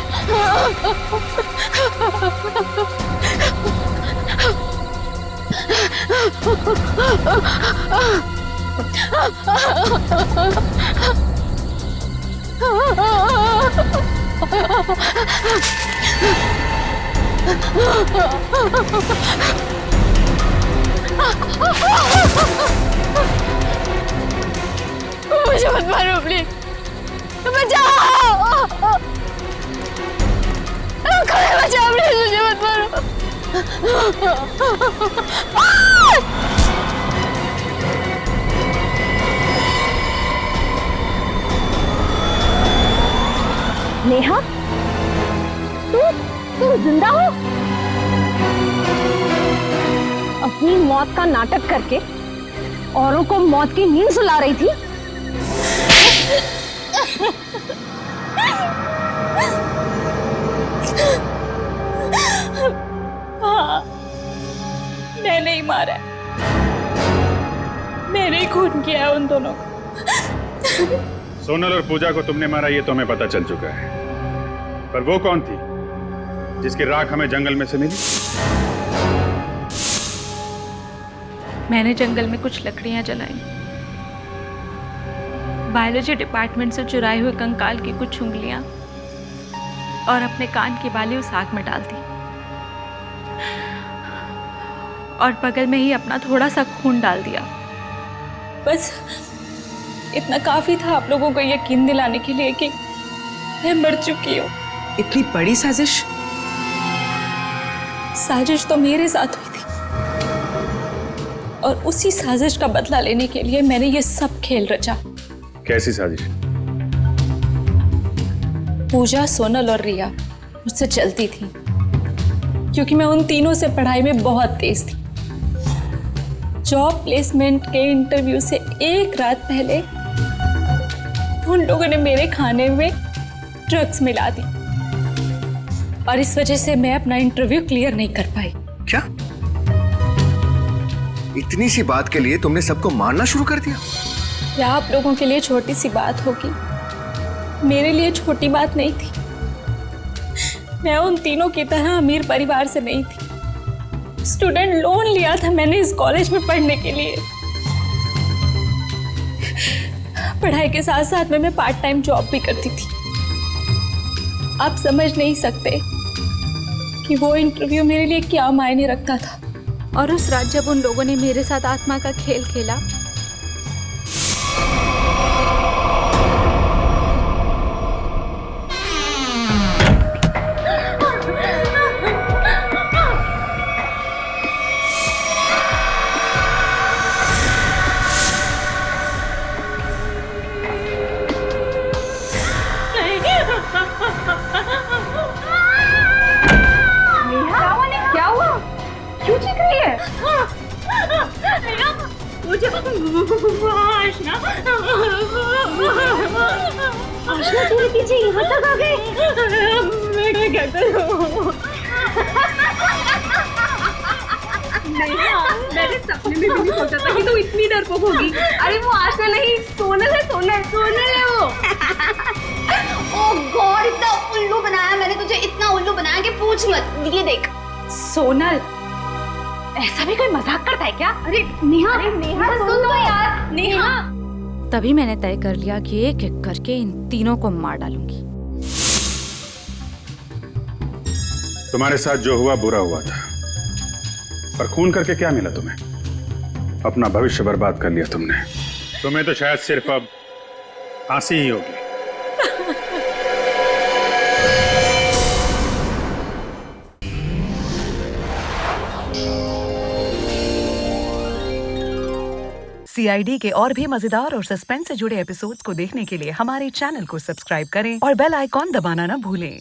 मुझे मत मारो प्लीज, बचाओ, बचाओ प्लीज, मुझे मत मारो। नेहा, तुम जिंदा हो? अपनी मौत का नाटक करके औरों को मौत की नींद सुला रही थी। हाँ, मैंने ही मारा है, मैंने ही खून किया है उन दोनों को। सोनल और पूजा को तुमने मारा ये तो हमें पता चल चुका है, पर वो कौन थी जिसकी राख हमें जंगल में से मिली? मैंने जंगल में कुछ लकड़ियां जलाई, बायोलॉजी डिपार्टमेंट से चुराए हुए कंकाल की कुछ उंगलियां और अपने कान की बाली उस आग में डाल दी, और बगल में ही अपना थोड़ा सा खून डाल दिया। बस इतना काफी था आप लोगों को यकीन दिलाने के लिए कि मैं मर चुकी हूँ। इतनी बड़ी साजिश? साजिश तो मेरे साथ हुई थी, और उसी साजिश का बदला लेने के लिए मैंने ये सब खेल रचा। कैसी साजिश? पूजा, सोनल और रिया मुझसे चलती थी, क्योंकि मैं उन तीनों से पढ़ाई में बहुत तेज थी। जॉब प्लेसमेंट के इंटरव्यू से एक रात पहले उन लोगों ने मेरे खाने में ड्रग्स मिला दी, और इस वजह से मैं अपना इंटरव्यू क्लियर नहीं कर पाई। क्या? इतनी सी बात के लिए तुमने सबको मारना शुरू कर दिया? क्या आप लोगों के लिए छोटी सी बात होगी, मेरे लिए छोटी बात नहीं थी। मैं उन तीनों की तरह अमीर परिवार से नहीं थी। स्टूडेंट लोन लिया था मैंने इस कॉलेज में पढ़ने के लिए। पढ़ाई के साथ साथ में मैं पार्ट टाइम जॉब भी करती थी। आप समझ नहीं सकते कि वो इंटरव्यू मेरे लिए क्या मायने रखता था। और उस रात जब उन लोगों ने मेरे साथ आत्मा का खेल खेला, क्या हुआ? क्यों चीख रही है? आशना तेरे पीछे यहाँ तक आ गई? मैं क्या करूं? मैंने सपने में भी नहीं सोचा था कि तू इतनी डरपोक होगी। अरे वो आशना नहीं, सोनल है, सोनल है वो। ओह गॉड, इतना उल्लू बनाया मैंने तुझे, इतना उल्लू बनाया कि पूछ मत। ये देख सोनल, ऐसा भी कोई मजाक करता है क्या? अरे नेहा, सुन तो यार। नेहा, तभी मैंने तय कर लिया कि एक एक करके इन तीनों को मार डालूंगी। तुम्हारे साथ जो हुआ बुरा हुआ था, पर खून करके क्या मिला तुम्हें? अपना भविष्य बर्बाद कर लिया तुमने। तुम्हें तो शायद सिर्फ अब फांसी ही होगी। CID के और भी मजेदार और सस्पेंस से जुड़े एपिसोड्स को देखने के लिए हमारे चैनल को सब्सक्राइब करें और बेल आइकॉन दबाना ना भूलें।